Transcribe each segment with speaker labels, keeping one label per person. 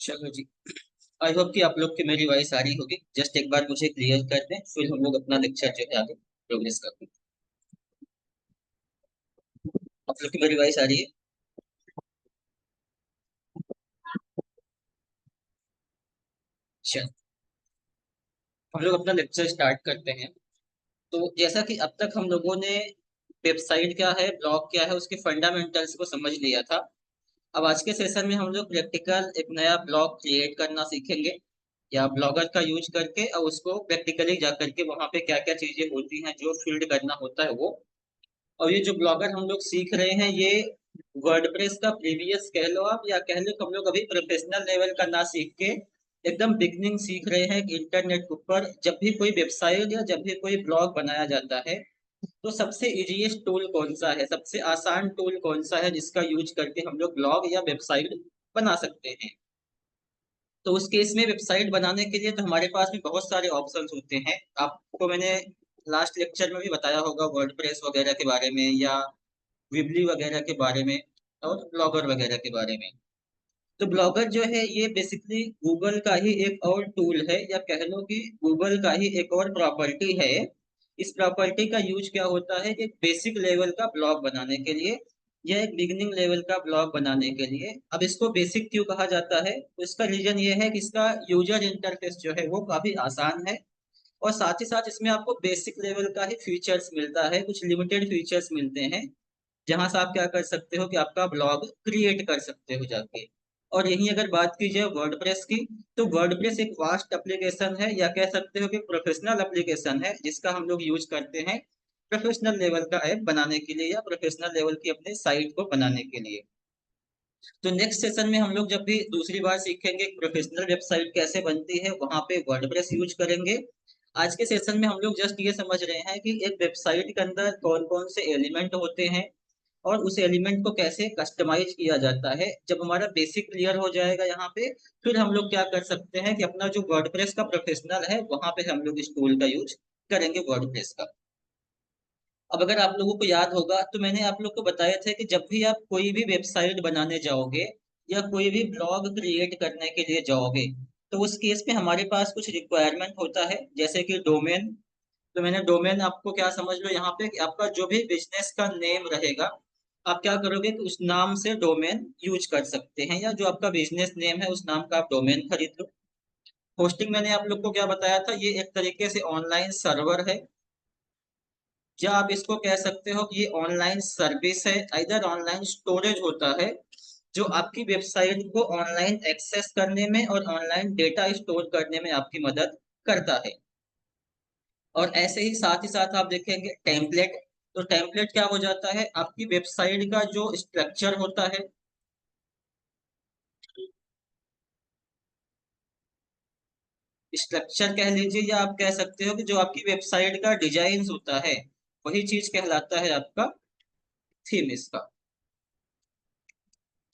Speaker 1: चलो जी। I hope कि आप लोग की मेरी वॉइस आ रही होगी। जस्ट एक बार मुझे क्लियर कर दें, फिर हम लोग अपना लेक्चर जो है आगे प्रोग्रेस करते हैं। आप लोग की मेरी वॉइस आ रही है? चल, हम लोग अपना लेक्चर स्टार्ट करते हैं। तो जैसा कि अब तक हम लोगों ने वेबसाइट क्या है, ब्लॉग क्या है, उसके फंडामेंटल्स को समझ लिया था। अब आज के सेशन में हम लोग प्रैक्टिकल एक नया ब्लॉग क्रिएट करना सीखेंगे, या ब्लॉगर का यूज करके और उसको प्रैक्टिकली जा करके वहां पे क्या क्या चीजें होती हैं जो फील्ड करना होता है वो। और ये जो ब्लॉगर हम लोग सीख रहे हैं, ये वर्डप्रेस का प्रीवियस कह लो आप, या कह लो कि हम लोग अभी प्रोफेशनल लेवल का ना सीख के एकदम बिगनिंग सीख रहे हैं कि इंटरनेट के ऊपर जब भी कोई वेबसाइट या जब भी कोई ब्लॉग बनाया जाता है, तो सबसे इजीएस्ट टूल कौन सा है, सबसे आसान टूल कौन सा है जिसका यूज करके हम लोग ब्लॉग या वेबसाइट बना सकते हैं। तो उस केस में वेबसाइट बनाने के लिए तो हमारे पास में बहुत सारे ऑप्शंस होते हैं। आपको मैंने लास्ट लेक्चर में भी बताया होगा वर्डप्रेस वगैरह के बारे में, या विबली वगैरह के बारे में, और ब्लॉगर वगैरह के बारे में। तो ब्लॉगर जो है ये बेसिकली गूगल का ही एक और टूल है, या कह लो कि गूगल का ही एक और प्रॉपर्टी है। इस प्रॉपर्टी का यूज क्या होता है कि बेसिक लेवल का ब्लॉग बनाने के लिए, या एक बिगिनिंग लेवल का ब्लॉग बनाने के लिए। अब इसको बेसिक क्यों कहा जाता है, तो इसका रीजन ये है कि इसका यूजर इंटरफेस जो है वो काफी आसान है, और साथ ही साथ इसमें आपको बेसिक लेवल का ही फीचर्स मिलता है, कुछ लिमिटेड फीचर्स मिलते हैं, जहां से आप क्या कर सकते हो कि आपका ब्लॉग क्रिएट कर सकते हो जाके। और यही अगर बात की जाए वर्डप्रेस की, तो वर्डप्रेस एक वास्ट एप्लीकेशन है, या कह सकते हो कि प्रोफेशनल एप्लीकेशन है, जिसका हम लोग यूज करते हैं प्रोफेशनल लेवल का ऐप बनाने के लिए, या प्रोफेशनल लेवल की अपने साइट को बनाने के लिए। तो नेक्स्ट सेशन में हम लोग जब भी दूसरी बार सीखेंगे प्रोफेशनल वेबसाइट कैसे बनती है, वहां पे वर्डप्रेस यूज करेंगे। आज के सेशन में हम लोग जस्ट ये समझ रहे हैं कि एक वेबसाइट के अंदर कौन कौन से एलिमेंट होते हैं, और उस एलिमेंट को कैसे कस्टमाइज किया जाता है। जब हमारा बेसिक क्लियर हो जाएगा यहाँ पे, फिर हम लोग क्या कर सकते हैं कि अपना जो वर्डप्रेस का प्रोफेशनल है वहां पे हम लोग इस टूल का यूज करेंगे वर्डप्रेस का। अब अगर आप लोगों को याद होगा तो मैंने आप लोग को बताया था कि जब भी आप कोई भी वेबसाइट बनाने जाओगे, या कोई भी ब्लॉग क्रिएट करने के लिए जाओगे, तो उस केस में हमारे पास कुछ रिक्वायरमेंट होता है, जैसे कि डोमेन। तो मैंने डोमेन आपको क्या समझ लो यहाँ पे कि आपका जो भी बिजनेस का नेम रहेगा, आप क्या करोगे कि उस नाम से डोमेन यूज कर सकते हैं, या जो आपका बिजनेस नेम है उस नाम का आप डोमेन खरीद लो। होस्टिंग मैंने आप लोग को क्या बताया था, ये एक तरीके से ऑनलाइन सर्वर है, या आप इसको कह सकते हो कि ये ऑनलाइन सर्विस है, इधर ऑनलाइन स्टोरेज होता है, जो आपकी वेबसाइट को ऑनलाइन एक्सेस करने में और ऑनलाइन डेटा स्टोर करने में आपकी मदद करता है। और ऐसे ही साथ आप देखेंगे टेम्पलेट। तो टेम्पलेट क्या हो जाता है, आपकी वेबसाइट का जो स्ट्रक्चर होता है, स्ट्रक्चर कह लीजिए, या आप कह सकते हो कि जो आपकी वेबसाइट का डिजाइन होता है, वही चीज कहलाता है आपका थीम इसका।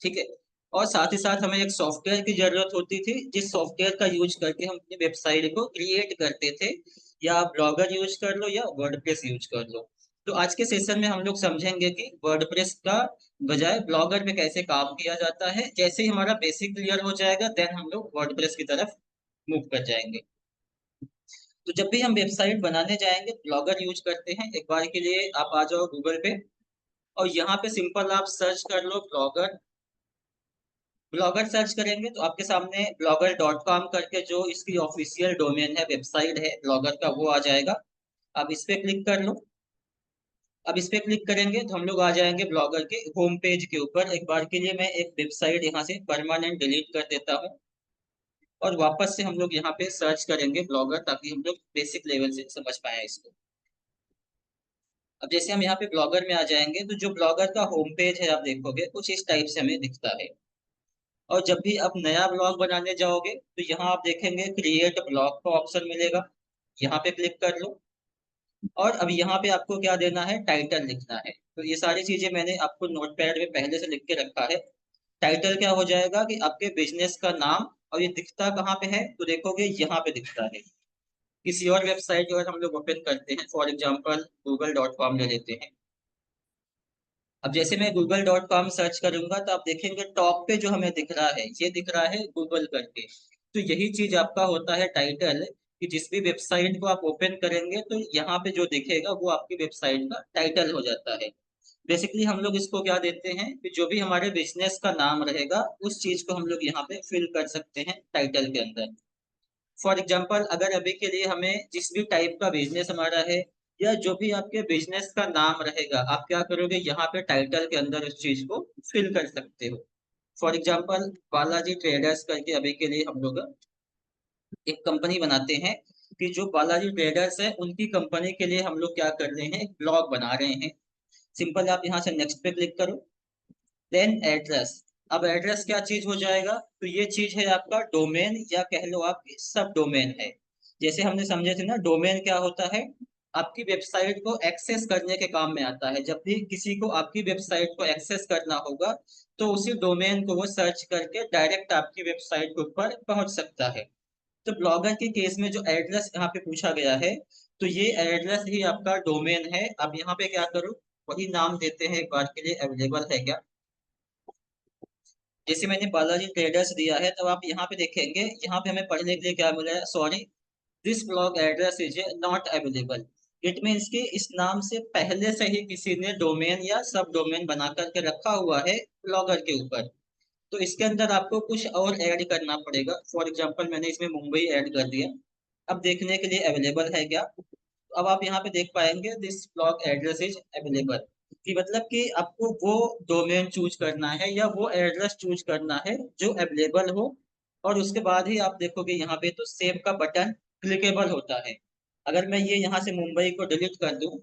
Speaker 1: ठीक है। और साथ ही साथ हमें एक सॉफ्टवेयर की जरूरत होती थी, जिस सॉफ्टवेयर का यूज करके हम अपनी वेबसाइट को क्रिएट करते थे, या आप ब्लॉगर यूज कर लो या वर्डप्रेस यूज कर लो। तो आज के सेशन में हम लोग समझेंगे कि वर्डप्रेस का बजाय ब्लॉगर में कैसे काम किया जाता है। जैसे ही हमारा बेसिक क्लियर हो जाएगा, देन हम लोग वर्डप्रेस की तरफ मूव कर जाएंगे। तो जब भी हम वेबसाइट बनाने जाएंगे, ब्लॉगर यूज करते हैं। एक बार के लिए आप आ जाओ गूगल पे, और यहाँ पे सिंपल आप सर्च कर लो ब्लॉगर। ब्लॉगर सर्च करेंगे तो आपके सामने blogger.com करके जो इसकी ऑफिशियल डोमेन है, वेबसाइट है ब्लॉगर का, वो आ जाएगा। आप इस पे क्लिक कर लो। अब इस पे क्लिक करेंगे तो हम लोग आ जाएंगे ब्लॉगर के होम पेज के ऊपर। एक बार के लिए मैं एक वेबसाइट यहाँ से परमानेंट डिलीट कर देता हूँ, और वापस से हम लोग यहाँ पे सर्च करेंगे ब्लॉगर, ताकि हम लोग बेसिक लेवल से समझ पाए इसको। अब जैसे हम यहाँ पे ब्लॉगर में आ जाएंगे, तो जो ब्लॉगर का होम पेज है आप देखोगे कुछ इस टाइप से हमें दिखता है। और जब भी आप नया ब्लॉग बनाने जाओगे, तो यहाँ आप देखेंगे क्रिएट ब्लॉग का ऑप्शन मिलेगा, यहाँ पे क्लिक कर लो। और अब यहाँ पे आपको क्या देना है, टाइटल लिखना है। तो ये सारी चीजें मैंने आपको नोटपैड में पहले से लिख के रखा है। टाइटल क्या हो जाएगा कि आपके बिजनेस का नाम। और ये दिखता कहाँ पे है, तो देखोगे यहाँ पे दिखता है। किसी और वेबसाइट जो है हम लोग ओपन करते हैं, फॉर एग्जाम्पल google.com ले लेते हैं। अब जैसे मैं google.com सर्च करूंगा तो आप देखेंगे टॉप पे जो हमें दिख रहा है ये दिख रहा है गूगल करके। तो यही चीज आपका होता है टाइटल, कि जिस भी वेबसाइट को आप ओपन करेंगे तो यहाँ पे जो दिखेगा वो आपकी वेबसाइट का टाइटल हो जाता है। बेसिकली हम लोग इसको क्या देते हैं कि जो भी हमारे बिजनेस का नाम रहेगा उस चीज को हम लोग यहाँ पे फिल कर सकते हैं टाइटल के अंदर। फॉर एग्जाम्पल अगर अभी के लिए हमें जिस भी टाइप का बिजनेस हमारा है या जो भी आपके बिजनेस का नाम रहेगा आप क्या करोगे यहाँ पे टाइटल के अंदर उस चीज को फिल कर सकते हो। फॉर एग्जाम्पल बालाजी ट्रेडर्स करके अभी के लिए हम लोग एक कंपनी बनाते हैं, कि जो बालाजी ट्रेडर्स है उनकी कंपनी के लिए हम लोग क्या कर रहे हैं, एक ब्लॉग बना रहे हैं। सिंपल आप यहाँ से नेक्स्ट पे क्लिक करो। Then address. अब एड्रेस क्या चीज हो जाएगा, तो ये चीज है आपका डोमेन या कह लो आप सब डोमेन है। जैसे हमने समझे थे ना डोमेन क्या होता है, आपकी वेबसाइट को एक्सेस करने के काम में आता है। जब भी किसी को आपकी वेबसाइट को एक्सेस करना होगा तो उसी डोमेन को वो सर्च करके डायरेक्ट आपकी वेबसाइट के ऊपर पहुंच सकता है। तो ब्लॉगर के केस में जो एड्रेस यहाँ पे पूछा गया है, तो ये एड्रेस ही आपका डोमेन है। अब यहाँ पे क्या करूँ, वही नाम देते हैं एक बार के लिए, अवेलेबल है क्या। जैसे मैंने बालाजी ट्रेडर्स दिया है तो आप यहाँ पे देखेंगे, यहाँ पे हमें पढ़ने के लिए क्या मिला है, sorry this blog address is not available. It means कि इस नाम से पहले से ही किसी ने डोमेन या सब डोमेन बना करके रखा हुआ है ब्लॉगर के ऊपर। तो इसके अंदर आपको कुछ और ऐड करना पड़ेगा। फॉर एग्जांपल मैंने इसमें मुंबई ऐड कर दिया। अब देखने के लिए अवेलेबल है क्या, अब आप यहाँ पे देख पाएंगे this blog address is available, कि मतलब कि आपको वो डोमेन चूज करना है या वो एड्रेस चूज करना है जो अवेलेबल हो। और उसके बाद ही आप देखोगे यहाँ पे तो सेव का बटन क्लिकेबल होता है। अगर मैं ये यहाँ से मुंबई को डिलीट कर दूं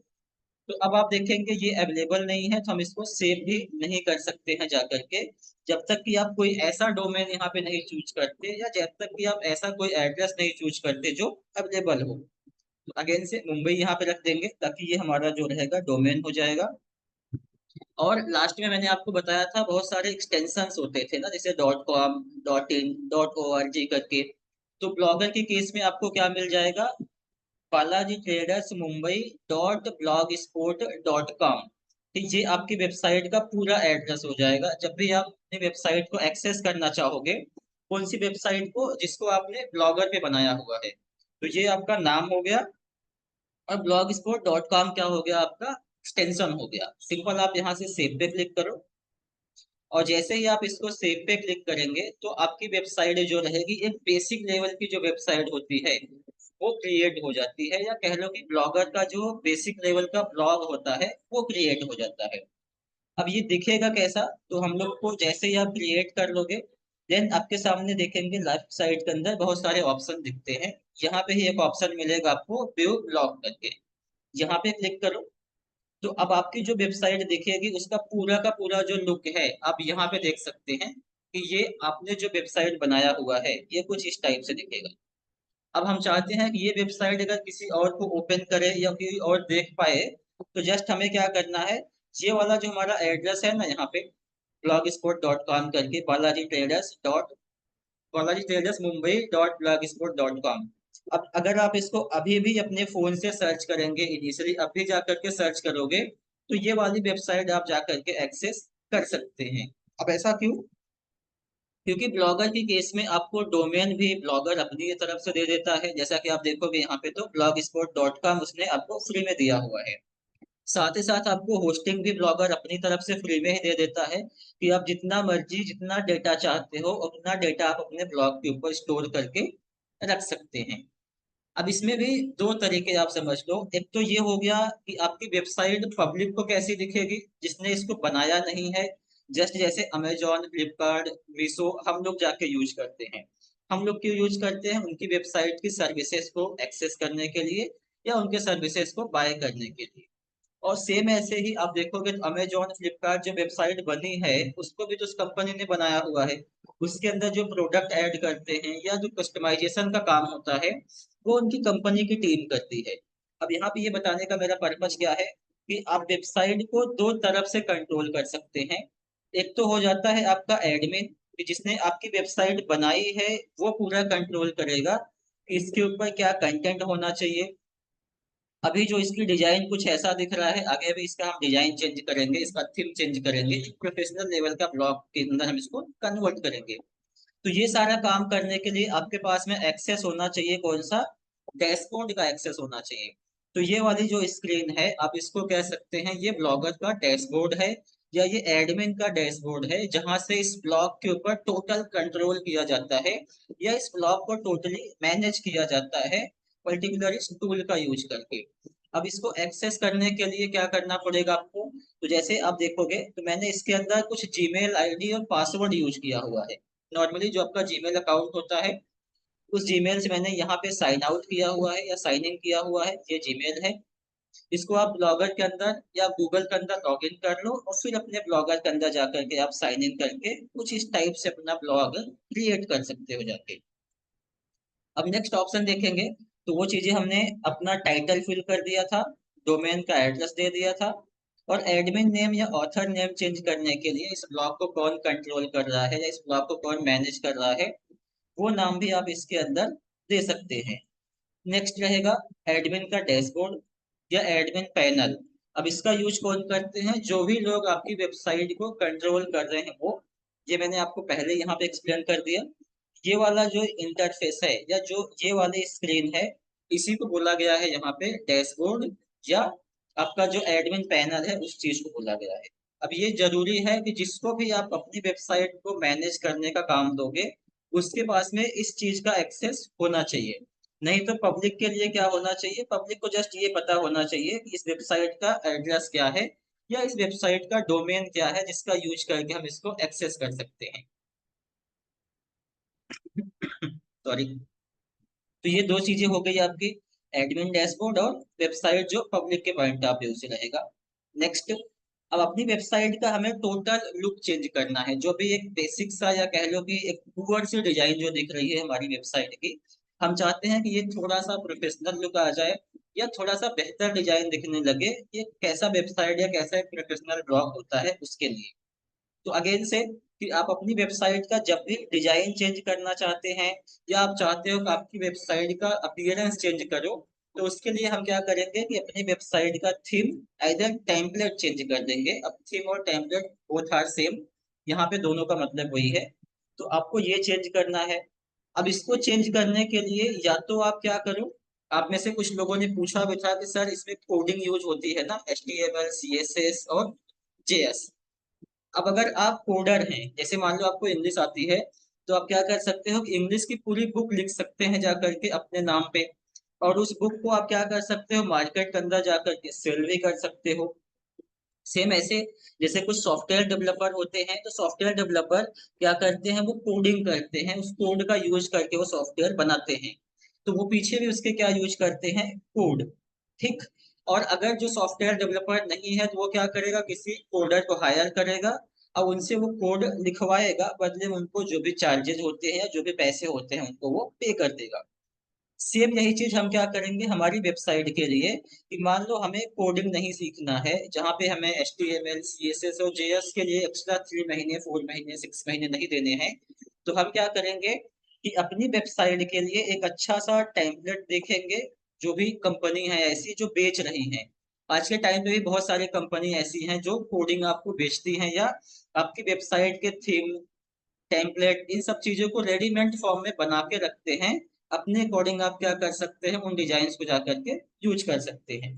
Speaker 1: तो अब आप देखेंगे ये अवेलेबल नहीं है, तो हम इसको सेव भी नहीं कर सकते हैं जाकर के, जब तक कि आप कोई ऐसा डोमेन यहाँ पे नहीं चूज करते या जब तक कि आप ऐसा कोई एड्रेस नहीं चूज करते जो अवेलेबल हो। तो अगेन से मुंबई यहाँ पे रख देंगे ताकि ये हमारा जो रहेगा डोमेन हो जाएगा। और लास्ट में मैंने आपको बताया था बहुत सारे एक्सटेंशंस होते थे ना, जैसे .com, .in, .org करके। तो ब्लॉगर के केस में आपको क्या मिल जाएगा, बालाजी ट्रेडर्स मुंबई .blogspot.com। ठीक, ये आपकी वेबसाइट का पूरा एड्रेस हो जाएगा जब भी आप अपनी वेबसाइट को एक्सेस करना चाहोगे। कौन सी वेबसाइट को, जिसको आपने ब्लॉगर पे बनाया हुआ है। तो ये आपका नाम हो गया, और blogspot.com क्या हो गया, आपका एक्सटेंशन हो गया। सिंपल आप यहाँ से सेव पे क्लिक करो, और जैसे ही आप इसको सेव पे क्लिक करेंगे तो आपकी वेबसाइट जो रहेगी एक बेसिक लेवल की जो वेबसाइट होती है वो क्रिएट हो जाती है, या कह लो कि ब्लॉगर का जो बेसिक लेवल का ब्लॉग होता है वो क्रिएट हो जाता है। अब ये दिखेगा कैसा, तो हम लोग को जैसे ही आप क्रिएट कर लोगे देन आपके सामने देखेंगे लेफ्ट साइड के अंदर बहुत सारे ऑप्शन दिखते हैं। यहाँ पे ही एक ऑप्शन मिलेगा आपको व्यू ब्लॉग करके, यहाँ पे क्लिक करो। तो अब आपकी जो वेबसाइट दिखेगी उसका पूरा जो लुक है आप यहाँ पे देख सकते हैं, कि ये आपने जो वेबसाइट बनाया हुआ है ये कुछ इस टाइप से दिखेगा। अब हम चाहते हैं कि ये वेबसाइट अगर किसी और को ओपन करे या कोई और देख पाए, तो जस्ट हमें क्या करना है, ये वाला जो हमारा एड्रेस है ना यहाँ पे blogspot.com करके, बालाजी ट्रेडर्स मुंबई .blogspot.com। अब अगर आप इसको अभी भी अपने फोन से सर्च करेंगे, इनिशियली अभी जा करके सर्च करोगे तो ये वाली वेबसाइट आप जा करके एक्सेस कर सकते हैं। अब ऐसा क्यों, क्योंकि ब्लॉगर की केस में आपको डोमेन भी ब्लॉगर अपनी तरफ से दे देता है। जैसा कि आप देखोगे यहाँ पे तो blogspot.com उसने आपको फ्री में दिया हुआ है। साथ ही साथ आपको होस्टिंग भी ब्लॉगर अपनी तरफ से फ्री में ही दे देता है, कि आप जितना मर्जी जितना डेटा चाहते हो उतना डेटा आप अपने ब्लॉग के ऊपर स्टोर करके रख सकते हैं। अब इसमें भी दो तरीके आप समझ लो, एक तो ये हो गया कि आपकी वेबसाइट पब्लिक को कैसी दिखेगी, जिसने इसको बनाया नहीं है। जस्ट जैसे अमेजोन, फ्लिपकार्ट, मीशो हम लोग जाके यूज करते हैं। हम लोग क्यों यूज करते हैं, उनकी वेबसाइट की सर्विसेज को एक्सेस करने के लिए या उनके सर्विसेज को बाय करने के लिए। और सेम ऐसे ही आप देखोगे तो अमेजोन, फ्लिपकार्ट जो वेबसाइट बनी है उसको भी तो उस कंपनी ने बनाया हुआ है। उसके अंदर जो प्रोडक्ट ऐड करते हैं या जो कस्टमाइजेशन का काम होता है वो उनकी कंपनी की टीम करती है। अब यहाँ पे ये बताने का मेरा पर्पज क्या है, कि आप वेबसाइट को दो तरफ से कंट्रोल कर सकते हैं। एक तो हो जाता है आपका एडमिन, कि जिसने आपकी वेबसाइट बनाई है वो पूरा कंट्रोल करेगा कि इसके ऊपर क्या कंटेंट होना चाहिए। अभी जो इसकी डिजाइन कुछ ऐसा दिख रहा है, आगे भी इसका हम डिजाइन चेंज करेंगे, इसका थीम चेंज करेंगे, प्रोफेशनल लेवल का ब्लॉग के अंदर हम इसको कन्वर्ट करेंगे। तो ये सारा काम करने के लिए आपके पास में एक्सेस होना चाहिए, कौन सा, डैशबोर्ड का एक्सेस होना चाहिए। तो ये वाली जो स्क्रीन है, आप इसको कह सकते हैं ये ब्लॉगर का डैशबोर्ड है, या ये एडमिन का डैशबोर्ड है, जहां से इस ब्लॉग के ऊपर टोटल कंट्रोल किया जाता है, या इस ब्लॉग को टोटली मैनेज किया जाता है, पर्टिकुलर इस टूल का यूज करके। अब इसको एक्सेस करने के लिए क्या करना पड़ेगा आपको, तो जैसे आप देखोगे तो मैंने इसके अंदर कुछ जीमेल आईडी और पासवर्ड यूज किया हुआ है। नॉर्मली जो आपका जीमेल अकाउंट होता है, उस जीमेल से मैंने यहाँ पे साइन आउट किया हुआ है या साइन इन किया हुआ है, ये जीमेल है। इसको आप ब्लॉगर के अंदर या गूगल के अंदर लॉग इन कर लो, और फिर अपने ब्लॉगर के अंदर जा करके आप साइन इन करके कुछ इस टाइप से अपना ब्लॉग क्रिएट कर सकते हो जाके। अब नेक्स्ट ऑप्शन देखेंगे, तो वो चीजें हमने अपना टाइटल फिल कर दिया था, डोमेन का एड्रेस दे दिया था, और एडमिन नेम या ऑथर नेम चेंज करने के लिए इस ब्लॉग को कौन कंट्रोल कर रहा है या इस ब्लॉग को कौन मैनेज कर रहा है, वो नाम भी आप इसके अंदर दे सकते हैं। नेक्स्ट रहेगा एडमिन का डैशबोर्ड या एडमिन पैनल। अब इसका यूज कौन करते हैं, जो भी लोग आपकी वेबसाइट को कंट्रोल कर रहे हैं वो। ये मैंने आपको पहले यहाँ पे एक्सप्लेन कर दिया। ये वाला जो इंटरफेस है या जो ये वाली स्क्रीन है, इसी को बोला गया है यहाँ पे डैशबोर्ड, या आपका जो एडमिन पैनल है उस चीज को बोला गया है। अब ये जरूरी है कि जिसको भी आप अपनी वेबसाइट को मैनेज करने का काम दोगे, उसके पास में इस चीज का एक्सेस होना चाहिए। नहीं तो पब्लिक के लिए क्या होना चाहिए, पब्लिक को जस्ट ये पता होना चाहिए कि इस वेबसाइट का एड्रेस क्या है, या इस वेबसाइट का डोमेन क्या है, जिसका यूज करके हम इसको एक्सेस कर सकते हैं। सॉरी। तो ये दो चीजें हो गई आपकी, एडमिन डैशबोर्ड और वेबसाइट जो पब्लिक के पॉइंट ऑफ व्यू से रहेगा। नेक्स्ट, अब अपनी वेबसाइट का हमें टोटल लुक चेंज करना है। जो भी एक बेसिक सा या कह लो कि एक पुअर सी डिजाइन जो दिख रही है हमारी वेबसाइट की, हम चाहते हैं कि ये थोड़ा सा प्रोफेशनल लुक आ जाए, या थोड़ा सा बेहतर डिजाइन दिखने लगे। ये कैसा वेबसाइट या कैसा एक प्रोफेशनल ब्लॉग होता है उसके लिए। तो अगेन से, कि आप अपनी वेबसाइट का जब भी डिजाइन चेंज करना चाहते हैं, या आप चाहते हो कि आपकी वेबसाइट का अपीयरेंस चेंज करो, तो उसके लिए हम क्या करेंगे कि अपनी वेबसाइट का थीम आइदर टेम्पलेट चेंज कर देंगे। अब थीम और टेम्पलेट बोथ आर सेम, यहाँ पे दोनों का मतलब वही है। तो आपको ये चेंज करना है। अब इसको चेंज करने के लिए या तो आप क्या करो, आप में से कुछ लोगों ने पूछा भी था कि सर इसमें कोडिंग यूज होती है ना, HTML CSS और JS। अब अगर आप कोडर हैं, जैसे मान लो आपको इंग्लिश आती है, तो आप क्या कर सकते हो कि इंग्लिश की पूरी बुक लिख सकते हैं जा करके अपने नाम पे, और उस बुक को आप क्या कर सकते हो, मार्केट के अंदर जा करके सेल भी कर सकते हो। सेम ऐसे, जैसे कुछ सॉफ्टवेयर डेवलपर होते हैं, तो सॉफ्टवेयर डेवलपर क्या करते हैं, वो कोडिंग करते हैं, उस कोड का यूज करके वो सॉफ्टवेयर बनाते हैं। तो वो पीछे भी उसके क्या यूज करते हैं, कोड। ठीक। और अगर जो सॉफ्टवेयर डेवलपर नहीं है, तो वो क्या करेगा, किसी कोडर को हायर करेगा, और उनसे वो कोड लिखवाएगा, बदले में उनको जो भी चार्जेस होते हैं या जो भी पैसे होते हैं उनको वो पे कर देगा। सेम यही चीज हम क्या करेंगे हमारी वेबसाइट के लिए, कि मान लो हमें कोडिंग नहीं सीखना है, जहाँ पे हमें HTML CSS और JS के लिए एक्स्ट्रा 3 महीने 4 महीने 6 महीने नहीं देने हैं। तो हम क्या करेंगे कि अपनी वेबसाइट के लिए एक अच्छा सा टेम्पलेट देखेंगे। जो भी कंपनी है ऐसी जो बेच रही है, आज के टाइम पे भी बहुत सारी कंपनी ऐसी हैं जो कोडिंग आपको बेचती हैं, या आपकी वेबसाइट के थीम, टेम्पलेट, इन सब चीजों को रेडीमेड फॉर्म में बना के रखते हैं। अपने अकॉर्डिंग आप क्या कर सकते हैं, उन डिजाइन को जा करके यूज कर सकते हैं।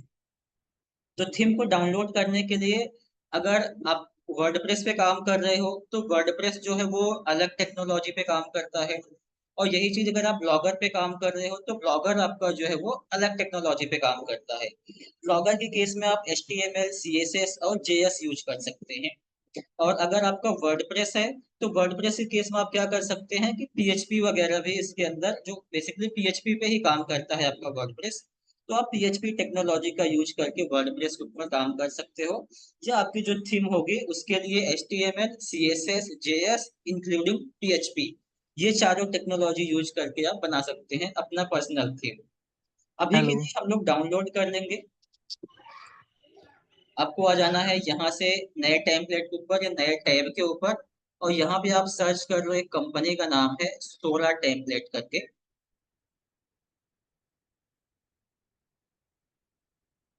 Speaker 1: तो थीम को डाउनलोड करने के लिए, अगर आप वर्डप्रेस पे काम कर रहे हो, तो वर्डप्रेस जो है वो अलग टेक्नोलॉजी पे काम करता है। और यही चीज अगर आप ब्लॉगर पे काम कर रहे हो, तो ब्लॉगर आपका जो है वो अलग टेक्नोलॉजी पे काम करता है। ब्लॉगर के केस में आप HTML CSS और JS यूज कर सकते हैं। और अगर आपका वर्डप्रेस है, तो वर्डप्रेस के केस में आप क्या कर सकते हैं कि PHP वगैरह भी इसके अंदर, जो बेसिकली PHP पे ही काम करता है आपका वर्डप्रेस, तो आप PHP टेक्नोलॉजी का यूज करके वर्डप्रेस के ऊपर काम कर सकते हो। या आपकी जो थीम होगी उसके लिए HTML CSS JS including PHP, ये चारों टेक्नोलॉजी यूज करके आप बना सकते हैं अपना पर्सनल थीम। अभी के
Speaker 2: हेलो।
Speaker 1: लिए हम लोग डाउनलोड कर लेंगे। आपको आ जाना है यहाँ से नए टेम्पलेट के ऊपर या नए टैब के ऊपर, और यहाँ पे आप सर्च कर लो, एक कंपनी का नाम है सोलर टेम्पलेट करके।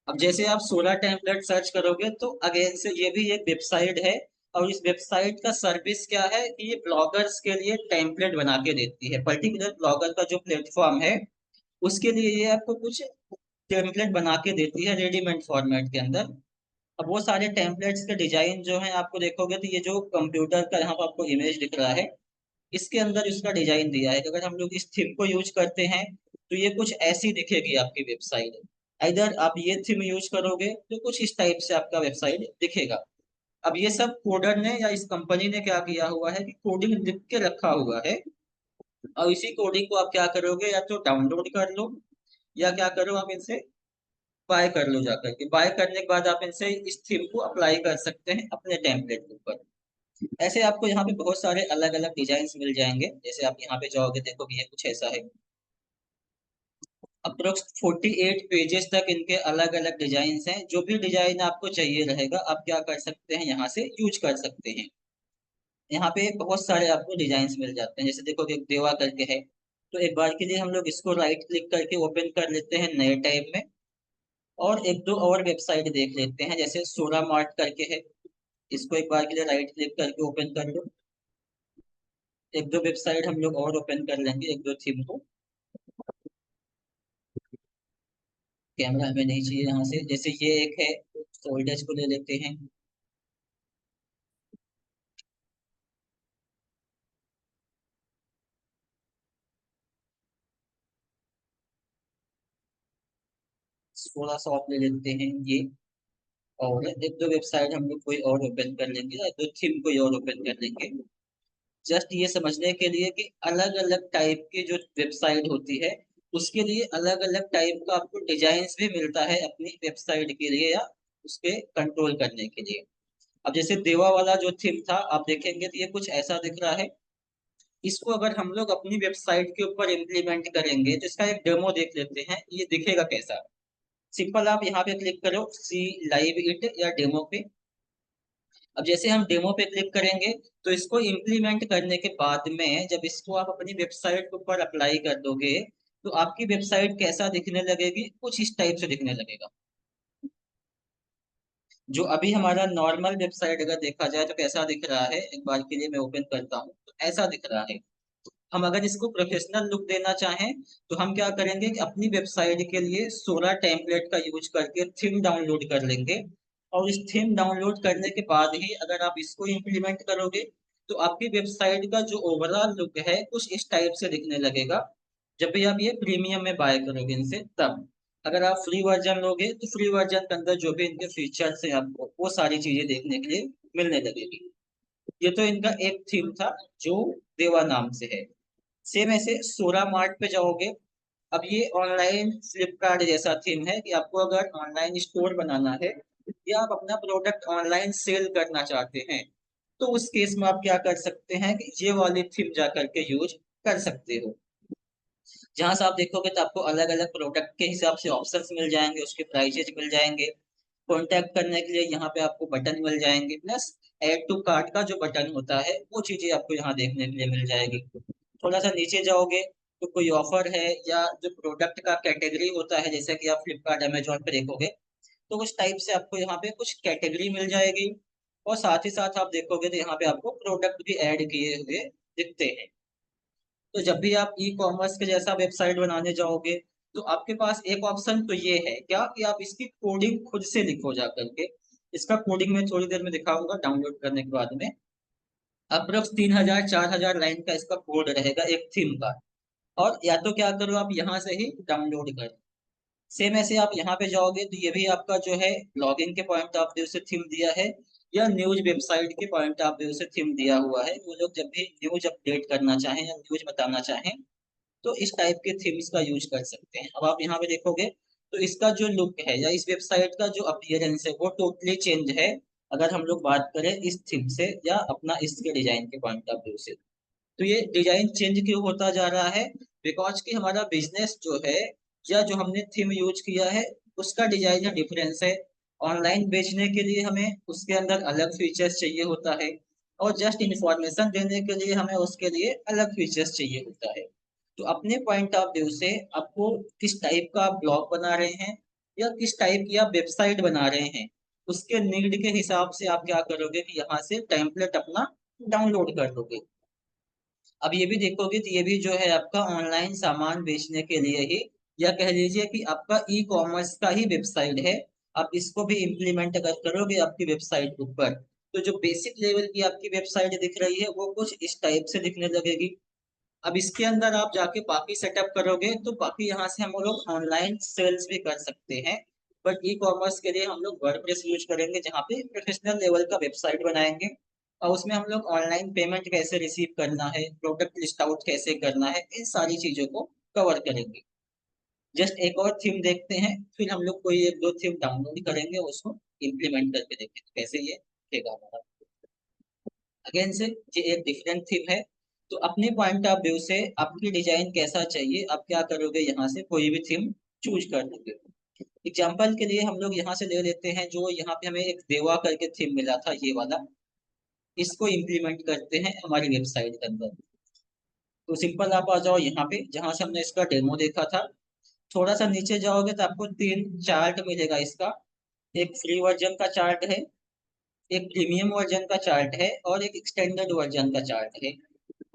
Speaker 1: अब जैसे आप 16 टेम्पलेट सर्च करोगे तो अगेन से ये भी एक वेबसाइट है, और इस वेबसाइट का सर्विस क्या है कि ये ब्लॉगर्स के लिए टेम्पलेट बना के देती है। पर्टिकुलर ब्लॉगर का जो प्लेटफॉर्म है उसके लिए ये आपको कुछ टेम्पलेट बना के देती है रेडीमेड फॉर्मेट के अंदर। अब वो सारे टेम्पलेट्स के डिजाइन जो है आपको देखोगे तो ये जो कंप्यूटर का यहाँ पर आपको इमेज दिख रहा है इसके अंदर इसका डिजाइन दिया है कि अगर हम लोग इस थीम को यूज करते हैं तो ये कुछ ऐसी दिखेगी आपकी वेबसाइट। इधर आप ये थीम यूज करोगे तो कुछ इस टाइप से आपका वेबसाइट दिखेगा। अब ये सब कोडर ने या इस कंपनी ने क्या किया हुआ है कि कोडिंग लिख के रखा हुआ है, और इसी कोडिंग को आप क्या करोगे या तो डाउनलोड कर लो या क्या करो आप इनसे बाय कर लो। जाकर के बाय करने के बाद आप इनसे इस थीम को अप्लाई कर सकते हैं अपने टेम्पलेट के ऊपर। ऐसे आपको यहाँ पे बहुत सारे अलग अलग डिजाइन मिल जाएंगे। जैसे आप यहाँ पे जाओगे देखोगे ये कुछ ऐसा है। अप्रोक्स 48 पेजेस तक इनके अलग अलग डिजाइन हैं। जो भी डिजाइन आपको चाहिए रहेगा आप क्या कर सकते हैं यहाँ से यूज कर सकते हैं। यहाँ पे बहुत सारे आपको डिजाइन मिल जाते हैं। जैसे देखोगे एक देवा करके है, तो एक बार के लिए हम लोग इसको राइट क्लिक करके ओपन कर लेते हैं नए टैब में, और एक दो और वेबसाइट देख लेते हैं। जैसे सोरा मार्ट करके है, इसको एक बार के लिए राइट क्लिक करके ओपन कर लो। एक दो वेबसाइट हम लोग और ओपन कर लेंगे, एक दो थीम को। कैमरा हमें नहीं चाहिए यहाँ से। जैसे ये एक है, सोल्डर्स को ले लेते हैं। 1600 ले लेते हैं ये। और एक दो वेबसाइट हम लोग कोई और ओपन कर लेंगे, या दो थीम कोई और ओपन कर लेंगे। जस्ट ये समझने के लिए कि अलग अलग टाइप की जो वेबसाइट होती है उसके लिए अलग अलग टाइप का आपको डिजाइन भी मिलता है अपनी वेबसाइट के लिए या उसके कंट्रोल करने के लिए। अब जैसे देवा वाला जो थीम था आप देखेंगे तो ये कुछ ऐसा दिख रहा है। इसको अगर हम लोग अपनी वेबसाइट के ऊपर इम्प्लीमेंट करेंगे तो इसका एक डेमो देख लेते हैं ये दिखेगा कैसा। सिंपल आप यहाँ पे क्लिक करो सी लाइव इट या डेमो पे। अब जैसे हम डेमो पे क्लिक करेंगे तो इसको इम्प्लीमेंट करने के बाद में जब इसको आप अपनी वेबसाइट के ऊपर अप्लाई कर दोगे तो आपकी वेबसाइट कैसा दिखने लगेगी, कुछ इस टाइप से दिखने लगेगा। जो अभी हमारा नॉर्मल वेबसाइट अगर देखा जाए तो कैसा दिख रहा है, एक बार के लिए मैं ओपन करता हूँ तो ऐसा दिख रहा है। हम अगर इसको प्रोफेशनल लुक देना चाहें तो हम क्या करेंगे कि अपनी वेबसाइट के लिए 16 टेम्पलेट का यूज करके थीम डाउनलोड कर लेंगे, और इस थीम डाउनलोड करने के बाद ही अगर आप इसको इम्प्लीमेंट करोगे तो आपकी वेबसाइट का जो ओवरऑल लुक है कुछ इस टाइप से दिखने लगेगा। जब भी आप ये प्रीमियम में बाय करोगे इनसे तब। अगर आप फ्री वर्जन लोगे तो फ्री वर्जन के अंदर जो भी इनके फीचर्स हैं आपको वो सारी चीजें देखने के लिए मिलने लगेगी। ये तो इनका एक थीम था जो देवा नाम से है। सेम ऐसे सोरा मार्ट पे जाओगे। अब ये ऑनलाइन फ्लिपकार्ट जैसा थीम है कि आपको अगर ऑनलाइन स्टोर बनाना है या आप अपना प्रोडक्ट ऑनलाइन सेल करना चाहते हैं तो उस केस में आप क्या कर सकते हैं कि ये वाली थीम जा करके यूज कर सकते हो। जहां से आप देखोगे तो आपको अलग अलग प्रोडक्ट के हिसाब से ऑप्शंस मिल जाएंगे, उसके प्राइजेज मिल जाएंगे। कॉन्टैक्ट करने के लिए यहाँ पे आपको बटन मिल जाएंगे, प्लस ऐड टू कार्ट का जो बटन होता है वो चीजें आपको यहाँ देखने के लिए मिल जाएगी। थोड़ा सा नीचे जाओगे तो कोई ऑफर है या जो प्रोडक्ट का कैटेगरी होता है, जैसे कि आप फ्लिपकार्ट अमेजोन पे देखोगे तो उस टाइप से आपको यहाँ पे कुछ कैटेगरी मिल जाएगी। और साथ ही साथ आप देखोगे तो यहाँ पे आपको प्रोडक्ट भी ऐड किए हुए दिखते हैं। तो जब भी आप ई कॉमर्स के जैसा वेबसाइट बनाने जाओगे तो आपके पास एक ऑप्शन तो ये है क्या कि आप इसकी कोडिंग खुद से लिखो जा करके। इसका कोडिंग मैं थोड़ी देर में दिखाऊंगा डाउनलोड करने के बाद में। अप्रोक्स 3000 4000 लाइन का इसका कोड रहेगा एक थीम का। और या तो क्या करो आप यहाँ से ही डाउनलोड कर। सेम ऐसे आप यहाँ पे जाओगे तो ये भी आपका जो है लॉगिन के पॉइंट ऑफ व्यू से थीम दिया है, या न्यूज वेबसाइट के पॉइंट ऑफ व्यू से थीम दिया हुआ है। वो लोग जब भी न्यूज अपडेट करना चाहें या न्यूज बताना चाहें तो इस टाइप के थीम्स का यूज कर सकते हैं। अब आप यहाँ पे देखोगे तो इसका जो लुक है या इस वेबसाइट का जो अपीयरेंस है वो टोटली चेंज है अगर हम लोग बात करें इस थीम से या अपना इसके डिजाइन के पॉइंट ऑफ व्यू से। तो ये डिजाइन चेंज क्यों होता जा रहा है, बिकॉज कि हमारा बिजनेस जो है या जो हमने थीम यूज किया है उसका डिजाइन डिफरेंस है। ऑनलाइन बेचने के लिए हमें उसके अंदर अलग फीचर्स चाहिए होता है, और जस्ट इंफॉर्मेशन देने के लिए हमें उसके लिए अलग फीचर्स चाहिए होता है। तो अपने पॉइंट ऑफ व्यू से आपको किस टाइप का आप ब्लॉग बना रहे हैं या किस टाइप की आप वेबसाइट बना रहे हैं, उसके नीड के हिसाब से आप क्या करोगे कि यहाँ से टेम्पलेट अपना डाउनलोड कर लोगे। अब ये भी देखोगे कि ये भी जो है आपका ऑनलाइन सामान बेचने के लिए ही, या कह लीजिए कि आपका ई कॉमर्स का ही वेबसाइट है। आप इसको भी इम्प्लीमेंट अगर करोगे आपकी वेबसाइट के ऊपर, तो जो बेसिक लेवल की आपकी वेबसाइट दिख रही है वो कुछ इस टाइप से दिखने लगेगी। अब इसके अंदर आप जाके बाकी सेटअप करोगे तो बाकी यहाँ से हम लोग ऑनलाइन सेल्स भी कर सकते हैं। बट ई कॉमर्स के लिए हम लोग वर्डप्रेस यूज करेंगे, जहाँ पे प्रोफेशनल लेवल का वेबसाइट बनाएंगे और उसमें हम लोग ऑनलाइन पेमेंट कैसे रिसीव करना है, प्रोडक्ट लिस्ट आउट कैसे करना है, इन सारी चीजों को कवर करेंगे। जस्ट एक और थीम देखते हैं, फिर हम लोग कोई एक दो थीम डाउनलोड करेंगे, उसको इम्प्लीमेंट करके देखेंगे कैसे ये दिखेगा हमारा। अगेन से ये एक डिफरेंट थीम है, तो अपने पॉइंट ऑफ व्यू से आपकी डिजाइन कैसा चाहिए, आप क्या करोगे, यहाँ से कोई भी थीम चूज कर लोगे। एग्जाम्पल के लिए हम लोग यहाँ से ले लेते हैं, जो यहाँ पे हमें एक देवा करके थीम मिला था, ये वाला। इसको इम्प्लीमेंट करते हैं हमारी वेबसाइट के अंदर। तो सिंपल आप आ जाओ यहाँ पे जहाँ से हमने इसका डेमो देखा था। थोड़ा सा नीचे जाओगे तो आपको तीन चार्ट मिलेगा इसका। एक फ्री वर्जन का चार्ट है, एक प्रीमियम वर्जन का चार्ट है, और एक एक्सटेंडेड वर्जन का चार्ट है।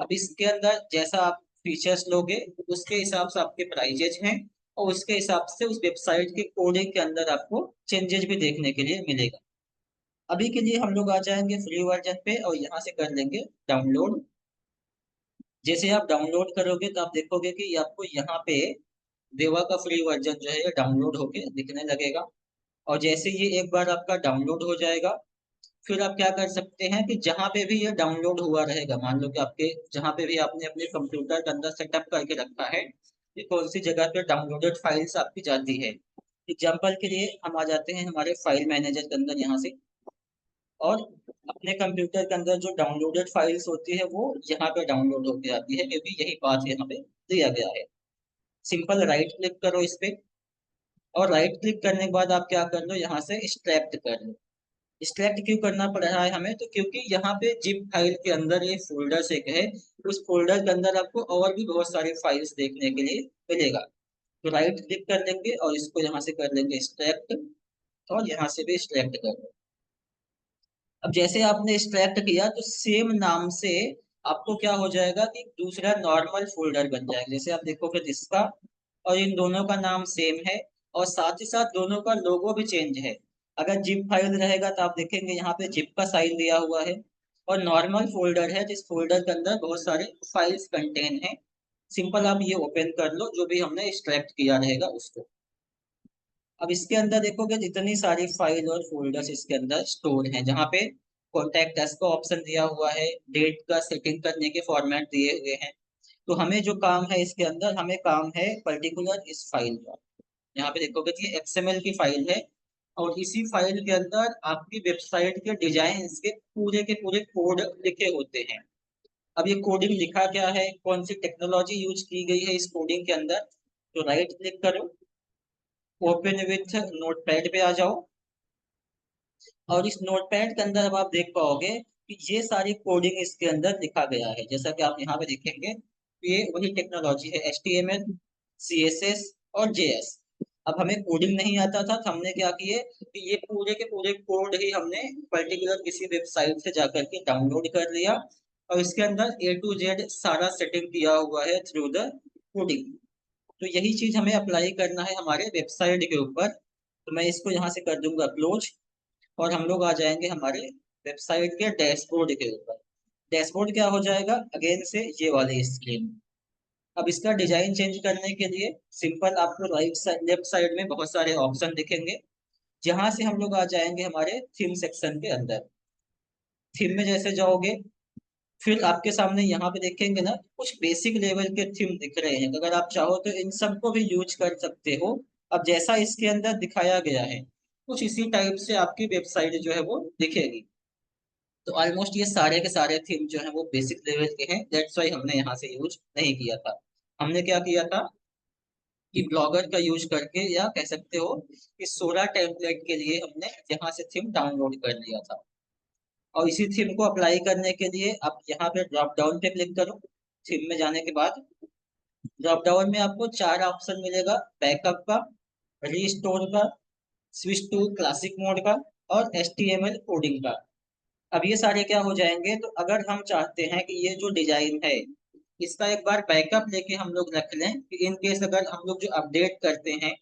Speaker 1: अब इसके अंदर जैसा आप फीचर्स लोगे उसके हिसाब से आपके प्राइजेज हैं, और उसके हिसाब से उस वेबसाइट के कोडिंग के अंदर आपको चेंजेस भी देखने के लिए मिलेगा। अभी के लिए हम लोग आ जाएंगे फ्री वर्जन पे और यहाँ से कर लेंगे डाउनलोड। जैसे आप डाउनलोड करोगे तो आप देखोगे कि आपको यहाँ पे देवा का फ्री वर्जन जो है ये डाउनलोड होके दिखने लगेगा। और जैसे ये एक बार आपका डाउनलोड हो जाएगा, फिर आप क्या कर सकते हैं कि जहाँ पे भी ये डाउनलोड हुआ रहेगा, मान लो कि आपके जहाँ पे भी आपने अपने कंप्यूटर के अंदर सेटअप करके रखा है, ये कौन सी जगह पे डाउनलोडेड फाइल्स आपकी जाती है। एग्जाम्पल के लिए हम आ जाते हैं हमारे फाइल मैनेजर के अंदर यहाँ से, और अपने कंप्यूटर के अंदर जो डाउनलोडेड फाइल्स होती है वो यहाँ पे डाउनलोड होके आती है, क्योंकि यही बात यहाँ पे दिया गया है। सिंपल राइट क्लिक करो इस पे, और राइट क्लिक करने के बाद आप क्या कर लो, यहाँ से एक्सट्रैक्ट कर लो। एक्सट्रैक्ट क्यों करना पड़ रहा है हमें, तो क्योंकि यहाँ पे जिप फाइल के अंदर एक फोल्डर एक है, उस फोल्डर के अंदर आपको और भी बहुत सारे फाइल्स देखने के लिए मिलेगा। तो राइट क्लिक कर लेंगे और इसको यहाँ से कर लेंगे एक्सट्रैक्ट, और यहाँ से भी एक्सट्रैक्ट कर लो। अब जैसे आपने एक्सट्रैक्ट किया तो सेम नाम से आपको क्या हो जाएगा कि दूसरा नॉर्मल फोल्डर बन जाएगा। जैसे आप देखोगे इसका और इन दोनों का नाम सेम है, और साथ ही साथ दोनों का लोगो भी चेंज है। अगर जिप फाइल रहेगा तो आप देखेंगे यहाँ पे जिप का साइन दिया हुआ है, और नॉर्मल फोल्डर है जिस फोल्डर के अंदर बहुत सारे फाइल्स कंटेन है। सिंपल आप ये ओपन कर लो जो भी हमने एक्सट्रैक्ट किया रहेगा उसको। अब इसके अंदर देखोगे जितनी सारी फाइल और फोल्डर्स इसके अंदर स्टोर हैं, जहाँ पे कॉन्टैक्ट अस का ऑप्शन दिया हुआ है, डेट का सेटिंग करने के फॉर्मेट दिए हुए हैं। तो हमें जो काम है इसके अंदर, हमें काम है पर्टिकुलर इस फाइल का। यहाँ पे देखोगे कि ये XML की फाइल है, और इसी फाइल के अंदर आपकी वेबसाइट के डिजाइन के पूरे कोड लिखे होते हैं। अब ये कोडिंग लिखा क्या है, कौन सी टेक्नोलॉजी यूज की गई है इस कोडिंग के अंदर, तो राइट क्लिक करो, ओपन विथ नोटपैड पे आ जाओ, और इस नोटपैड के अंदर अब आप देख पाओगे कि ये सारी कोडिंग इसके अंदर लिखा गया है। जैसा कि आप यहाँ पे देखेंगे, ये वही टेक्नोलॉजी है, HTML, CSS और JS। अब हमें कोडिंग नहीं आता था, तो हमने क्या किए कि ये पूरे के पूरे कोड ही हमने पर्टिकुलर किसी वेबसाइट से जाकर के डाउनलोड कर लिया, और इसके अंदर A to Z सारा सेटिंग किया हुआ है थ्रू द कोडिंग। तो यही चीज हमें अप्लाई करना है हमारे वेबसाइट के ऊपर। तो मैं इसको यहाँ से कर दूंगा क्लोज, और हम लोग आ जाएंगे हमारे वेबसाइट के डैशबोर्ड के ऊपर। डैशबोर्ड क्या हो जाएगा, अगेन से ये वाली स्क्रीन। अब इसका डिजाइन चेंज करने के लिए सिंपल आपको राइट साइड लेफ्ट साइड में बहुत सारे ऑप्शन दिखेंगे, जहां से हम लोग आ जाएंगे हमारे थीम सेक्शन के अंदर। थीम में जैसे जाओगे, फिर आपके सामने यहाँ पे देखेंगे ना कुछ बेसिक लेवल के थीम दिख रहे हैं, अगर आप चाहो तो इन सबको भी यूज कर सकते हो। अब जैसा इसके अंदर दिखाया गया है, कुछ इसी टाइप से आपकी वेबसाइट जो है वो दिखेगी। तो ऑलमोस्ट ये सारे के सारे थीम जो है वो बेसिक लेवल के हैं, दैट्स वाई हमने यहाँ से यूज नहीं किया था। हमने क्या किया था कि ब्लॉगर का यूज करके, या कह सकते हो कि सोरा टेम्पलेट के लिए हमने यहाँ से थीम डाउनलोड कर लिया था। और इसी थीम को अप्लाई करने के लिए आप यहाँ पे ड्रॉप डाउन पे क्लिक करो। थीम में जाने के बाद ड्रॉप डाउन में आपको चार ऑप्शन मिलेगा, बैकअप का, रीस्टोर का, स्विच टू क्लासिक मोड का, और HTML कोडिंग का। अब ये सारे क्या हो जाएंगे, तो अगर हम चाहते हैं कि ये जो डिजाइन है इसका एक बार बैकअप लेके हम लोग रख लें कि इन केस अगर हम लोग जो अपडेट करते हैं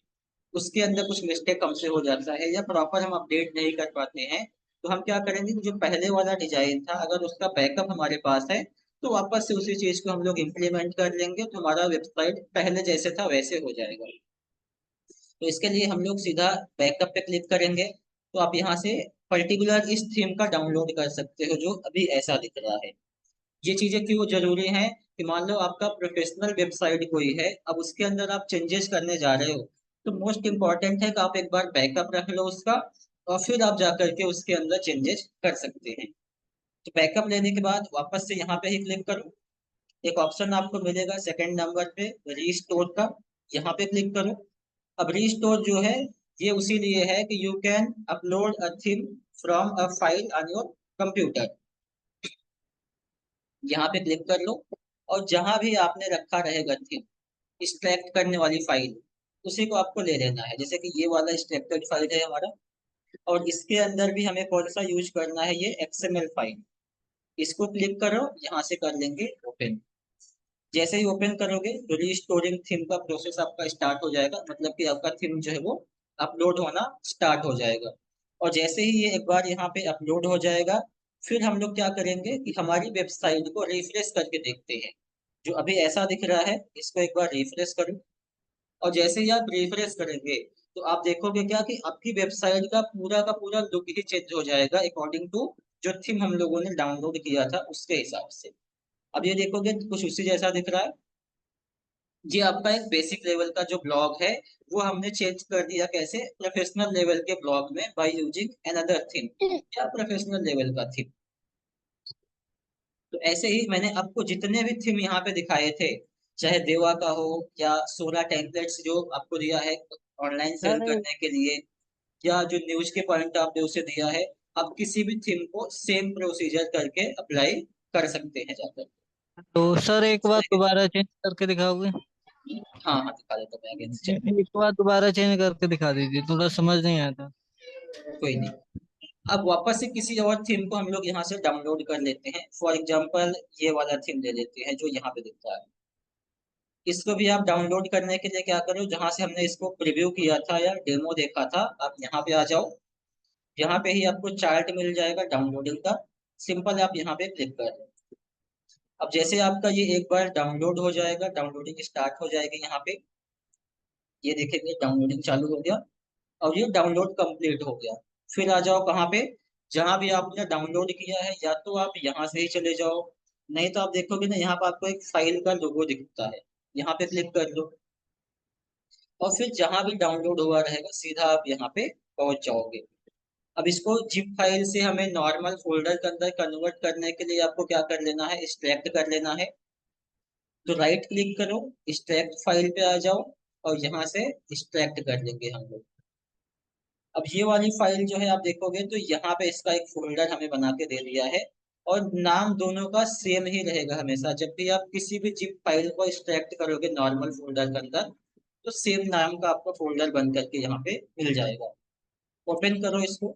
Speaker 1: उसके अंदर कुछ मिस्टेक हमसे हो जाता है या प्रॉपर हम अपडेट नहीं कर पाते हैं, तो हम क्या करेंगे कि जो पहले वाला डिजाइन था अगर उसका बैकअप हमारे पास है तो वापस से उसी चीज को हम लोग इम्प्लीमेंट कर लेंगे, तो हमारा वेबसाइट पहले जैसे था वैसे हो जाएगा। तो इसके लिए हम लोग सीधा बैकअप पे क्लिक करेंगे, तो आप यहाँ से पर्टिकुलर इस थीम का डाउनलोड कर सकते हो जो अभी ऐसा दिख रहा है। ये चीजें क्यों जरूरी हैं कि मान लो आपका प्रोफेशनल वेबसाइट कोई है, अब उसके अंदर आप चेंजेस करने जा रहे हो, तो मोस्ट इम्पॉर्टेंट है कि आप एक बार बैकअप रख लो उसका, और फिर आप जा करके उसके अंदर चेंजेस कर सकते हैं। तो बैकअप लेने के बाद वापस से यहाँ पे ही क्लिक करो, एक ऑप्शन आपको मिलेगा सेकंड नंबर पे रीस्टोर का, यहाँ पे क्लिक करो। अब रीस्टोर जो है ये उसी लिए है कि you can upload a theme from a file on your computer. यहाँ पे क्लिक कर लो, और जहां भी आपने रखा रहेगा थीम एक्सट्रैक्ट करने वाली फाइल, उसी को आपको ले लेना है। जैसे कि ये वाला एक्सट्रैक्टेड फाइल है हमारा, और इसके अंदर भी हमें कौन सा यूज करना है, ये XML फाइल। इसको क्लिक करो, यहाँ से कर लेंगे ओपन। जैसे ही ओपन करोगे तो रीस्टोरिंग थीम का प्रोसेस आपका स्टार्ट हो जाएगा, मतलब कि आपका थीम जो है वो अपलोड होना स्टार्ट हो जाएगा। और जैसे ही ये एक बार यहाँ पे अपलोड हो जाएगा, फिर हम लोग क्या करेंगे कि हमारी वेबसाइट को रिफ्रेश करके देखते हैं। जो अभी ऐसा दिख रहा है इसको एक बार रिफ्रेश करो, और जैसे ही आप रिफ्रेश करेंगे तो आप देखोगे क्या कि आपकी वेबसाइट का पूरा लुक ही चेंज हो जाएगा अकॉर्डिंग टू जो थीम हम लोगों ने डाउनलोड किया था उसके हिसाब से। अब ये देखोगे तो कुछ उसी जैसा दिख रहा है। ये आपका एक बेसिक लेवल का जो ब्लॉग है वो हमने चेंज कर दिया, कैसे, प्रोफेशनल लेवल के ब्लॉग में बाय यूजिंग अनदर थीम, या प्रोफेशनल लेवल का थीम। तो ऐसे ही मैंने आपको जितने भी थीम यहाँ पे दिखाए थे, चाहे देवा का हो या 16 टेम्पलेट्स जो आपको दिया है ऑनलाइन सेल
Speaker 2: सर
Speaker 1: करने के लिए, या जो न्यूज के पॉइंट आपने उसे दिया है, आप किसी भी थीम को सेम प्रोसीजर करके अप्लाई कर सकते हैं जाकर।
Speaker 2: तो सर एक बार
Speaker 1: समझ
Speaker 2: दोबारा चेंज करके दिखाओगे?
Speaker 1: गए? हाँ हाँ, दिखा देता हूँ मैं आगे से।
Speaker 2: एक बार दोबारा चेंज करके दिखा दीजिए, थोड़ा समझ नहीं आया था।
Speaker 1: कोई नहीं। अब वापस से किसी और थीम को हम लोग यहाँ से डाउनलोड कर लेते हैं, फॉर एग्जांपल ये वाला थीम ले लेते हैं जो यहाँ पे दिखता है। इसको भी आप डाउनलोड करने के लिए क्या करो, जहां से हमने इसको प्रीव्यू किया था या डेमो देखा था, आप यहाँ पे आ जाओ। यहाँ पे ही आपको चार्ट मिल जाएगा डाउनलोडिंग का, सिंपल आप यहाँ पे क्लिक कर दो। अब जैसे आपका ये एक बार डाउनलोड हो जाएगा, डाउनलोडिंग स्टार्ट हो जाएगी यहाँ पे, ये देखेंगे डाउनलोडिंग चालू हो गया और ये डाउनलोड कंप्लीट हो गया। फिर आ जाओ कहाँ पे, जहां भी आपने डाउनलोड किया है, या तो आप यहाँ से ही चले जाओ, नहीं तो आप देखोगे ना यहाँ पर आपको एक फाइल का लोगो दिखता है, यहाँ पे क्लिक कर लो, और फिर जहां भी डाउनलोड हुआ रहेगा सीधा आप यहाँ पे पहुंच जाओगे। अब इसको जिप फाइल से हमें नॉर्मल फोल्डर के अंदर कन्वर्ट करने के लिए आपको क्या कर लेना है, एक्सट्रैक्ट कर लेना है। तो राइट क्लिक करो, एक्सट्रैक्ट फाइल पे आ जाओ, और यहाँ से एक्सट्रैक्ट कर लेंगे हम लोग। अब ये वाली फाइल जो है आप देखोगे तो यहाँ पे इसका एक फोल्डर हमें बना के दे दिया है, और नाम दोनों का सेम ही रहेगा हमेशा। जब भी आप किसी भी जिप फाइल को एक्सट्रैक्ट करोगे नॉर्मल फोल्डर के अंदर, तो सेम नाम का आपका फोल्डर बन करके यहाँ पे मिल जाएगा। ओपन करो इसको।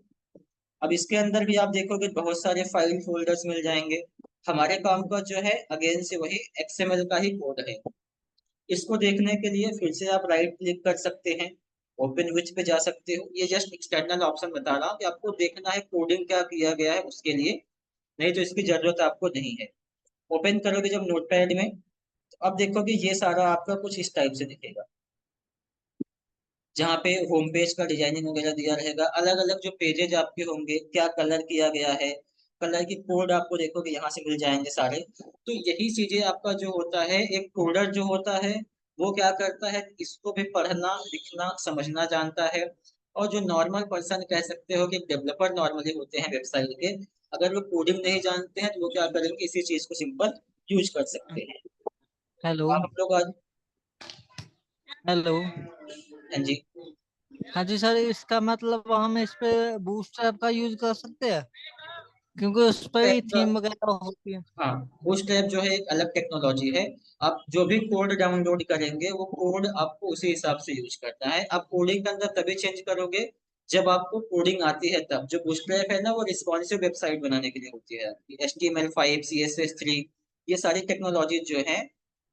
Speaker 1: अब इसके अंदर भी आप देखोगे बहुत सारे फाइल फोल्डर्स मिल जाएंगे। हमारे काम का जो है अगेन से वही XML का ही कोड है। इसको देखने के लिए फिर से आप राइट क्लिक कर सकते हैं, ओपन विच पे जा सकते हो। ये जस्ट एक्सटर्नल ऑप्शन बता रहा हूँ कि आपको देखना है कोडिंग क्या किया गया है उसके लिए, नहीं तो इसकी जरूरत आपको नहीं है। ओपन करोगे जब नोटपैड में, तो अब देखोगे ये सारा आपका कुछ इस टाइप से दिखेगा, जहाँ पे होम पेज का डिजाइनिंग वगैरह दिया रहेगा, अलग अलग जो पेजेज आपके होंगे क्या कलर किया गया है, कलर की कोड आपको देखोगे यहाँ से मिल जाएंगे सारे। तो यही चीजें आपका जो होता है, एक कोडर जो होता है वो क्या करता है, इसको भी पढ़ना लिखना समझना जानता है। और जो नॉर्मल पर्सन कह सकते हो कि डेवलपर नॉर्मली होते हैं वेबसाइट के, अगर वो कोडिंग नहीं जानते हैं तो वो क्या करेंगे, इसी चीज को सिंपल यूज कर सकते हैं।
Speaker 2: हेलो।
Speaker 1: अब हम लोग आज,
Speaker 2: हेलो।
Speaker 1: हाँ जी,
Speaker 2: हाँ जी सर, इसका मतलब हम इस पे बूटस्ट्रैप का यूज कर सकते हैं? क्योंकि उस पर ही
Speaker 1: टाइप का।
Speaker 2: थीम वगैरह होती है।
Speaker 1: हाँ, बूटस्ट्रैप जो है एक अलग टेक्नोलॉजी है। आप जो भी कोड डाउनलोड करेंगे वो कोड आपको उसी हिसाब से यूज करना है। आप कोडिंग के अंदर तभी चेंज करोगे जब आपको कोडिंग आती है तब। जो बूटस्ट्रैप है ना, वो रिस्पॉन्सिव वेबसाइट बनाने के लिए होती है। HTML5, CSS3, ये सारी टेक्नोलॉजी जो है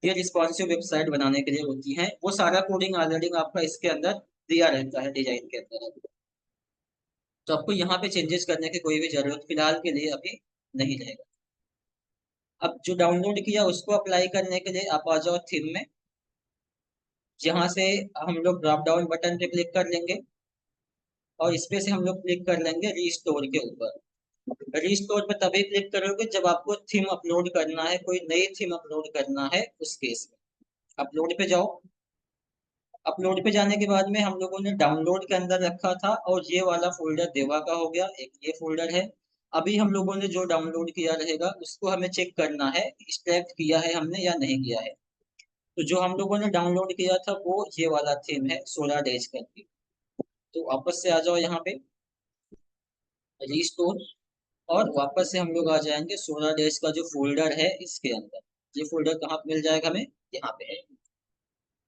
Speaker 1: ये रिस्पॉन्सिव वेबसाइट बनाने के लिए होती है। वो सारा कोडिंग ऑलरेडी आपका इसके अंदर दिया रहता है डिजाइन के अंदर। तो आपको यहाँ पे चेंजेस करने की कोई भी जरूरत फिलहाल के लिए अभी नहीं रहेगा। अब जो डाउनलोड किया उसको अप्लाई करने के लिए आप आ जाओ थीम में। यहाँ से हम लोग ड्रॉप डाउन बटन पे क्लिक कर लेंगे और इस पे से हम लोग क्लिक कर लेंगे रीस्टोर के ऊपर। रीस्टोर पे तभी क्लिक करोगे जब आपको थीम अपलोड करना है, कोई नई थीम अपलोड करना है उस केस में। अपलोड पे जाओ। अपलोड पे जाने के बाद में हम लोगों ने डाउनलोड के अंदर रखा था और ये वाला फोल्डर देवा का हो गया, एक ये फोल्डर है। अभी हम लोगों ने जो डाउनलोड किया रहेगा उसको हमें चेक करना है एक्सट्रैक्ट किया है हमने या नहीं किया है। तो जो हम लोगों ने डाउनलोड किया था वो ये वाला थीम है, 16 डेज करके। तो वापस से आ जाओ यहाँ पे रीस्टोर, और वापस से हम लोग आ जाएंगे 16 डेज का जो फोल्डर है इसके अंदर। ये फोल्डर कहाँ पे मिल जाएगा हमें? यहाँ पे है।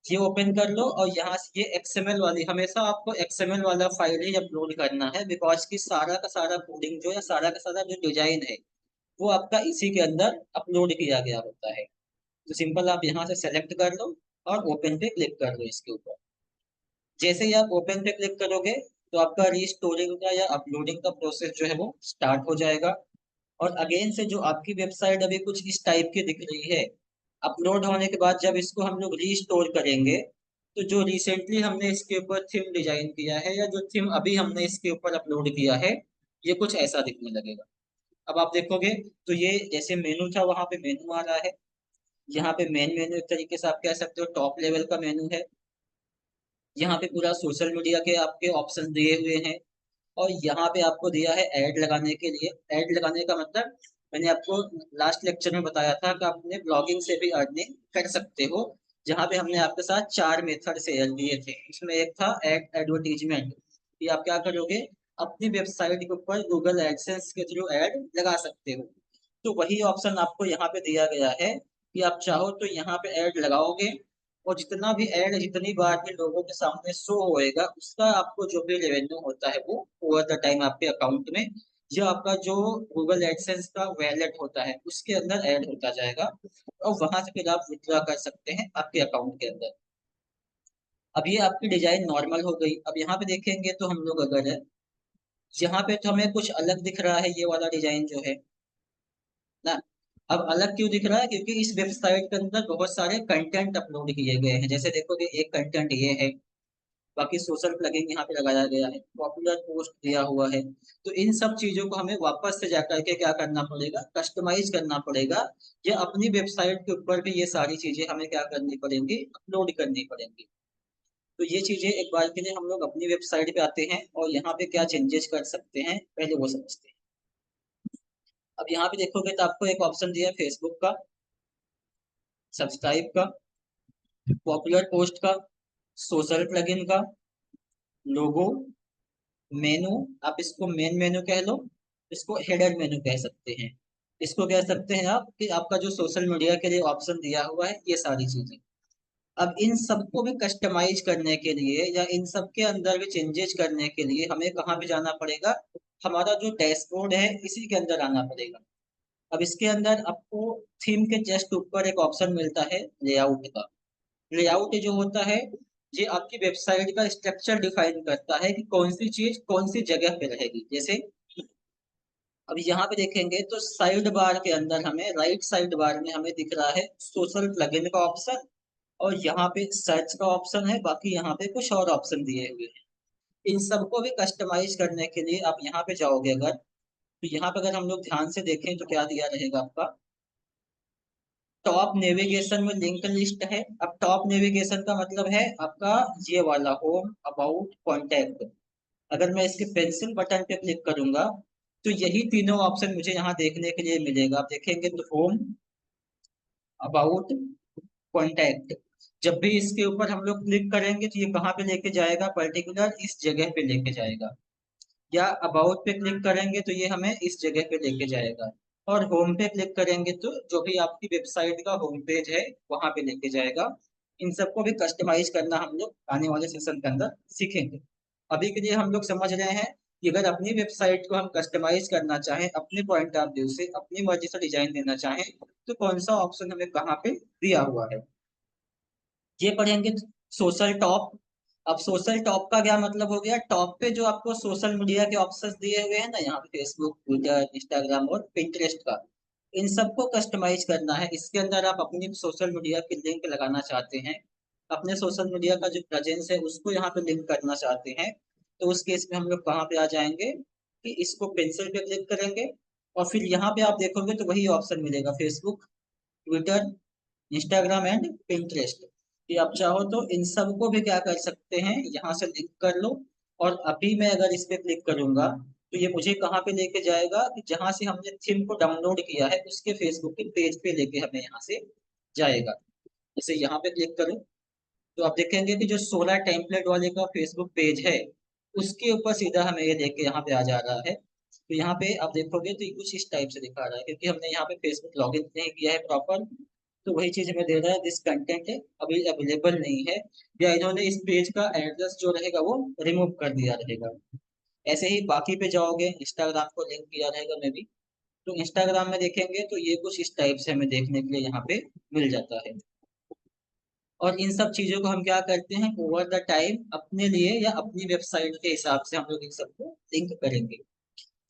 Speaker 1: ये ओपन कर लो और यहाँ से ये XML वाली, हमेशा आपको XML वाला फाइल ही अपलोड करना है, बिकॉज की सारा का सारा कोडिंग जो है, सारा का सारा जो डिजाइन है वो आपका इसी के अंदर अपलोड किया गया होता है। तो सिंपल आप यहाँ से सेलेक्ट कर लो और ओपन पे क्लिक कर लो इसके ऊपर। जैसे ही आप ओपन पे क्लिक करोगे तो आपका रीस्टोरिंग का या अपलोडिंग का प्रोसेस जो है वो स्टार्ट हो जाएगा। और अगेन से जो आपकी वेबसाइट अभी कुछ इस टाइप की दिख रही है, अपलोड होने के बाद जब इसको हम लोग रीस्टोर करेंगे तो जो रिसेंटली हमने इसके ऊपर थीम डिजाइन किया है या जो थीम अभी हमने इसके ऊपर अपलोड किया है, ये कुछ ऐसा दिखने लगेगा। अब आप देखोगे तो ये जैसे मेनू था वहां पे मेनू आ रहा है। यहाँ पे मेन मेनू एक तरीके से आप कह सकते हो टॉप लेवल का मेनू है। यहाँ पे पूरा सोशल मीडिया के आपके ऑप्शन दिए हुए हैं। और यहाँ पे आपको दिया है ऐड लगाने के लिए। ऐड लगाने का मतलब मैंने आपको लास्ट लेक्चर में बताया था कि आप अपने ब्लॉगिंग से भी अर्निंग कर सकते हो। जहाँ पे हमने आपके साथ 4 मेथड शेयर किए थे, इसमें एक था ऐड एडवर्टीजमेंट। ये आप क्या करोगे, अपनी वेबसाइट के ऊपर गूगल एडसेंस के थ्रू ऐड लगा सकते हो। तो वही ऑप्शन आपको यहाँ पे दिया गया है कि आप चाहो तो यहाँ पे ऐड लगाओगे, और जितना भी ऐड जितनी बार भी लोगों के सामने शो होएगा उसका आपको जो भी रेवेन्यू होता है वो ओवर द टाइम आपके अकाउंट में, या आपका जो गूगल एडसेंस का वैलेट होता है उसके अंदर ऐड होता जाएगा। और वहां से फिर आप विड्रॉ कर सकते हैं आपके अकाउंट के अंदर। अब ये आपकी डिजाइन नॉर्मल हो गई। अब यहाँ पे देखेंगे तो हम लोग अगर है, यहाँ पे तो हमें कुछ अलग दिख रहा है ये वाला डिजाइन जो है ना। अब अलग क्यों दिख रहा है? क्योंकि इस वेबसाइट के अंदर बहुत सारे कंटेंट अपलोड किए गए हैं। जैसे देखोगे एक कंटेंट ये है, बाकी सोशल प्लगइन यहाँ पे लगाया गया है, पॉपुलर पोस्ट दिया हुआ है। तो इन सब चीजों को हमें वापस से जाकर के क्या करना पड़ेगा, कस्टमाइज करना पड़ेगा। या अपनी वेबसाइट के ऊपर भी ये सारी चीजें हमें क्या करनी पड़ेंगी, अपलोड करनी पड़ेंगी। तो ये चीजें एक बार के लिए हम लोग अपनी वेबसाइट पे आते हैं और यहाँ पे क्या चेंजेस कर सकते हैं पहले वो समझते हैं। अब यहाँ पे देखोगे तो आपको एक ऑप्शन दिया है फेसबुक का, सब्सक्राइब का, पॉपुलर पोस्ट का, सोशल प्लगइन का, लोगो, मेनू। आप इसको मेन मेनू कह लो, इसको हेडर मेनू कह सकते हैं। इसको कह सकते हैं आप कि आपका जो सोशल मीडिया के लिए ऑप्शन दिया हुआ है ये सारी चीजें। अब इन सबको भी कस्टमाइज करने के लिए या इन सब के अंदर भी चेंजेस करने के लिए हमें कहाँ पे जाना पड़ेगा, हमारा जो डैशबोर्ड है इसी के अंदर आना पड़ेगा। अब इसके अंदर आपको थीम के जस्ट ऊपर एक ऑप्शन मिलता है लेआउट का। लेआउट जो होता है ये आपकी वेबसाइट का स्ट्रक्चर डिफाइन करता है कि कौन सी चीज कौन सी जगह पे रहेगी। जैसे अब यहाँ पे देखेंगे तो साइड बार के अंदर हमें राइट साइड बार में हमें दिख रहा है सोशल प्लगइन का ऑप्शन, और यहाँ पे सर्च का ऑप्शन है, बाकी यहाँ पे कुछ और ऑप्शन दिए हुए हैं। इन सबको भी कस्टमाइज करने के लिए आप यहाँ पे जाओगे अगर, तो यहाँ पे अगर हम लोग ध्यान से देखें तो क्या दिया रहेगा आपका, टॉप नेविगेशन में लिंक लिस्ट है। अब टॉप नेविगेशन का मतलब है आपका ये वाला होम, अबाउट, कॉन्टैक्ट। अगर मैं इसके पेंसिल बटन पे क्लिक करूंगा तो यही तीनों ऑप्शन मुझे यहाँ देखने के लिए मिलेगा। आप देखेंगे तो होम, अबाउट, कॉन्टैक्ट। जब भी इसके ऊपर हम लोग क्लिक करेंगे तो ये कहाँ पे लेके जाएगा, पर्टिकुलर इस जगह पे लेके जाएगा। या अबाउट पे क्लिक करेंगे तो ये हमें इस जगह पे लेके जाएगा, और होम पे क्लिक करेंगे तो जो भी आपकी वेबसाइट का होम पेज है वहां पे लेके जाएगा। इन सबको भी कस्टमाइज करना हम लोग आने वाले सेशन के अंदर सीखेंगे। अभी के लिए हम लोग समझ रहे हैं कि अगर अपनी वेबसाइट को हम कस्टमाइज करना चाहें, अपने पॉइंट ऑफ व्यू से अपनी मर्जी से डिजाइन देना चाहें, तो कौन सा ऑप्शन हमें कहाँ पे दिया हुआ है, ये पढ़ेंगे। Social top. अब सोशल टॉप का क्या मतलब हो गया, टॉप पे जो आपको सोशल मीडिया के ऑप्शंस दिए हुए हैं ना, यहाँ पे फेसबुक, ट्विटर, इंस्टाग्राम और पिंटरेस्ट का, इन सबको कस्टमाइज करना है। इसके अंदर आप अपनी सोशल मीडिया की लिंक लगाना चाहते हैं, अपने सोशल मीडिया का जो प्रेजेंस है उसको यहाँ पे लिंक करना चाहते हैं, तो उस केस में हम लोग कहाँ पे आ जाएंगे कि इसको पेंसिल पे क्लिक करेंगे, और फिर यहाँ पे आप देखोगे तो वही ऑप्शन मिलेगा, Facebook, Twitter, Instagram and Pinterest, कि आप चाहो तो इन सबको भी क्या कर सकते हैं, यहाँ से लिंक कर लो। और अभी मैं अगर इस पे क्लिक करूंगा तो ये मुझे कहाँ पे लेके जाएगा कि जहां से हमने थीम को डाउनलोड किया है उसके फेसबुक के पेज पे लेके हमें यहाँ से जाएगा। जैसे यहाँ पे क्लिक करूँ तो आप देखेंगे कि जो 16 टेम्पलेट वाले का फेसबुक पेज है उसके ऊपर सीधा हमें ये लेके यहाँ पे आ जा रहा है। तो यहाँ पे आप देखोगे तो ये कुछ इस टाइप से दिखा रहा है, क्योंकि हमने यहाँ पे फेसबुक लॉगिन नहीं किया है प्रॉपर, तो वही चीज हमें दे रहा है, दिस कंटेंट है अभी अवेलेबल नहीं है, या इन्होंने इस पेज का एड्रेस जो रहेगा वो रिमूव कर दिया रहेगा। ऐसे ही बाकी पे जाओगे, इंस्टाग्राम को लिंक किया रहेगा मे भी, तो इंस्टाग्राम में देखेंगे तो ये कुछ इस टाइप से हमें देखने के लिए यहाँ पे मिल जाता है। और इन सब चीजों को हम क्या करते हैं, ओवर द टाइम अपने लिए या अपनी वेबसाइट के हिसाब से हम लोग इन सबको लिंक करेंगे।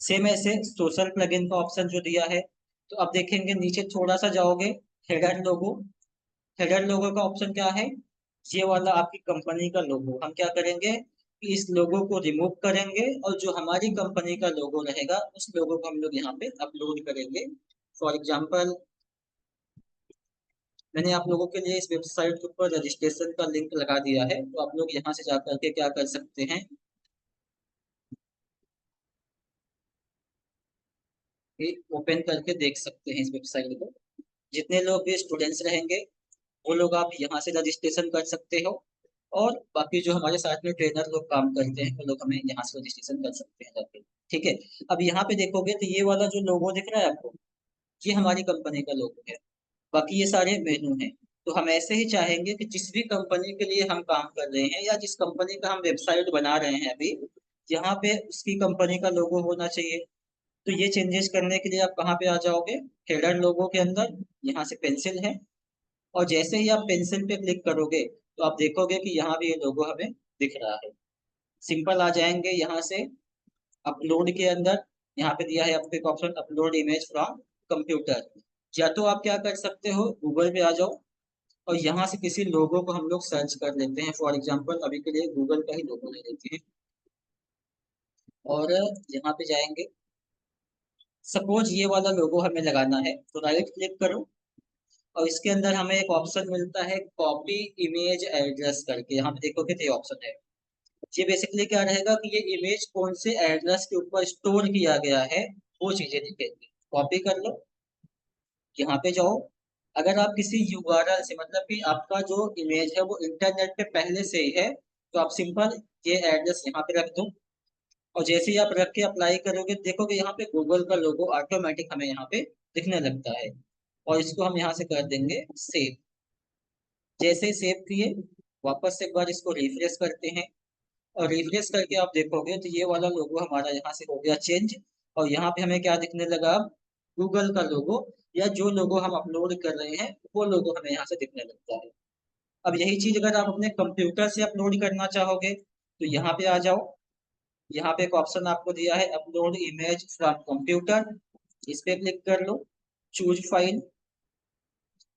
Speaker 1: सेम ऐसे सोशल प्लगइन का ऑप्शन जो दिया है, तो आप देखेंगे नीचे थोड़ा सा जाओगे, हेडर लोगो। हेडर लोगो का ऑप्शन क्या है, ये वाला आपकी कंपनी का लोगो हम क्या करेंगे कि इस लोगो को रिमूव करेंगे, और जो हमारी कंपनी का लोगो रहेगा उस लोगो को हम लोग यहाँ पे अपलोड करेंगे। फॉर एग्जाम्पल, मैंने आप लोगों के लिए इस वेबसाइट के ऊपर रजिस्ट्रेशन का लिंक लगा दिया है, तो आप लोग यहाँ से जा करके क्या कर सकते हैं कि ओपन करके देख सकते हैं इस वेबसाइट को। जितने लोग भी स्टूडेंट्स रहेंगे वो लोग आप यहाँ से रजिस्ट्रेशन कर सकते हो, और बाकी जो हमारे साथ में ट्रेनर लोग काम करते हैं वो लोग हमें यहाँ से रजिस्ट्रेशन कर सकते हैं जाके। ठीक है। अब यहाँ पे देखोगे तो ये वाला जो लोगो दिख रहा है आपको, ये हमारी कंपनी का लोगो है, बाकी ये सारे मेनू हैं। तो हम ऐसे ही चाहेंगे कि जिस भी कंपनी के लिए हम काम कर रहे हैं या जिस कंपनी का हम वेबसाइट बना रहे हैं अभी, यहाँ पे उसकी कंपनी का लोगो होना चाहिए। तो ये चेंजेस करने के लिए आप कहाँ पे आ जाओगे, हेडर लोगो के अंदर, यहाँ से पेंसिल है, और जैसे ही आप पेंसिल पे क्लिक करोगे तो आप देखोगे कि यहाँ भी ये लोगो हमें दिख रहा है। सिंपल आ जाएंगे यहाँ से अपलोड के अंदर, यहाँ पे दिया है आपको एक option, upload image from computer. या तो आप क्या कर सकते हो, गूगल पे आ जाओ और यहाँ से किसी लोगो को हम लोग सर्च कर लेते हैं। फॉर एग्जांपल अभी के लिए गूगल का ही लोगो ले लेते हैं, और यहाँ पे जाएंगे, सपोज ये वाला लोगो हमें लगाना है, तो राइट क्लिक करो, और इसके अंदर हमें एक ऑप्शन मिलता है कॉपी इमेज एड्रेस करके, यहाँ पे देखोगे तो ये ऑप्शन है। ये बेसिकली क्या रहेगा कि ये इमेज कौन से एड्रेस के ऊपर स्टोर किया गया है वो चीजें दिखेंगी। कॉपी कर लो, यहाँ पे जाओ, अगर आप किसी यूआरएल से, मतलब कि आपका जो इमेज है वो इंटरनेट पे पहले से ही है, तो आप सिंपल ये एड्रेस यहाँ पे रख दो, और जैसे ही आप रख के अप्लाई करोगे देखोगे यहाँ पे गूगल का लोगो ऑटोमेटिक हमें यहाँ पे दिखने लगता है। और इसको हम यहाँ से कर देंगे सेव। जैसे ही सेव किए, वापस से एक बार इसको रिफ्रेश करते हैं, और रिफ्रेश करके आप देखोगे तो ये वाला लोगो हमारा यहाँ से हो गया चेंज, और यहाँ पे हमें क्या दिखने लगा, गूगल का लोगो, या जो लोगो हम अपलोड कर रहे हैं वो लोगो हमें यहाँ से दिखने लगता है। अब यही चीज अगर आप अपने कंप्यूटर से अपलोड करना चाहोगे तो यहाँ पे आ जाओ, यहाँ पे एक ऑप्शन आपको दिया है अपलोड इमेज फ्रॉम कंप्यूटर, इस पे क्लिक कर लो, चूज फाइल।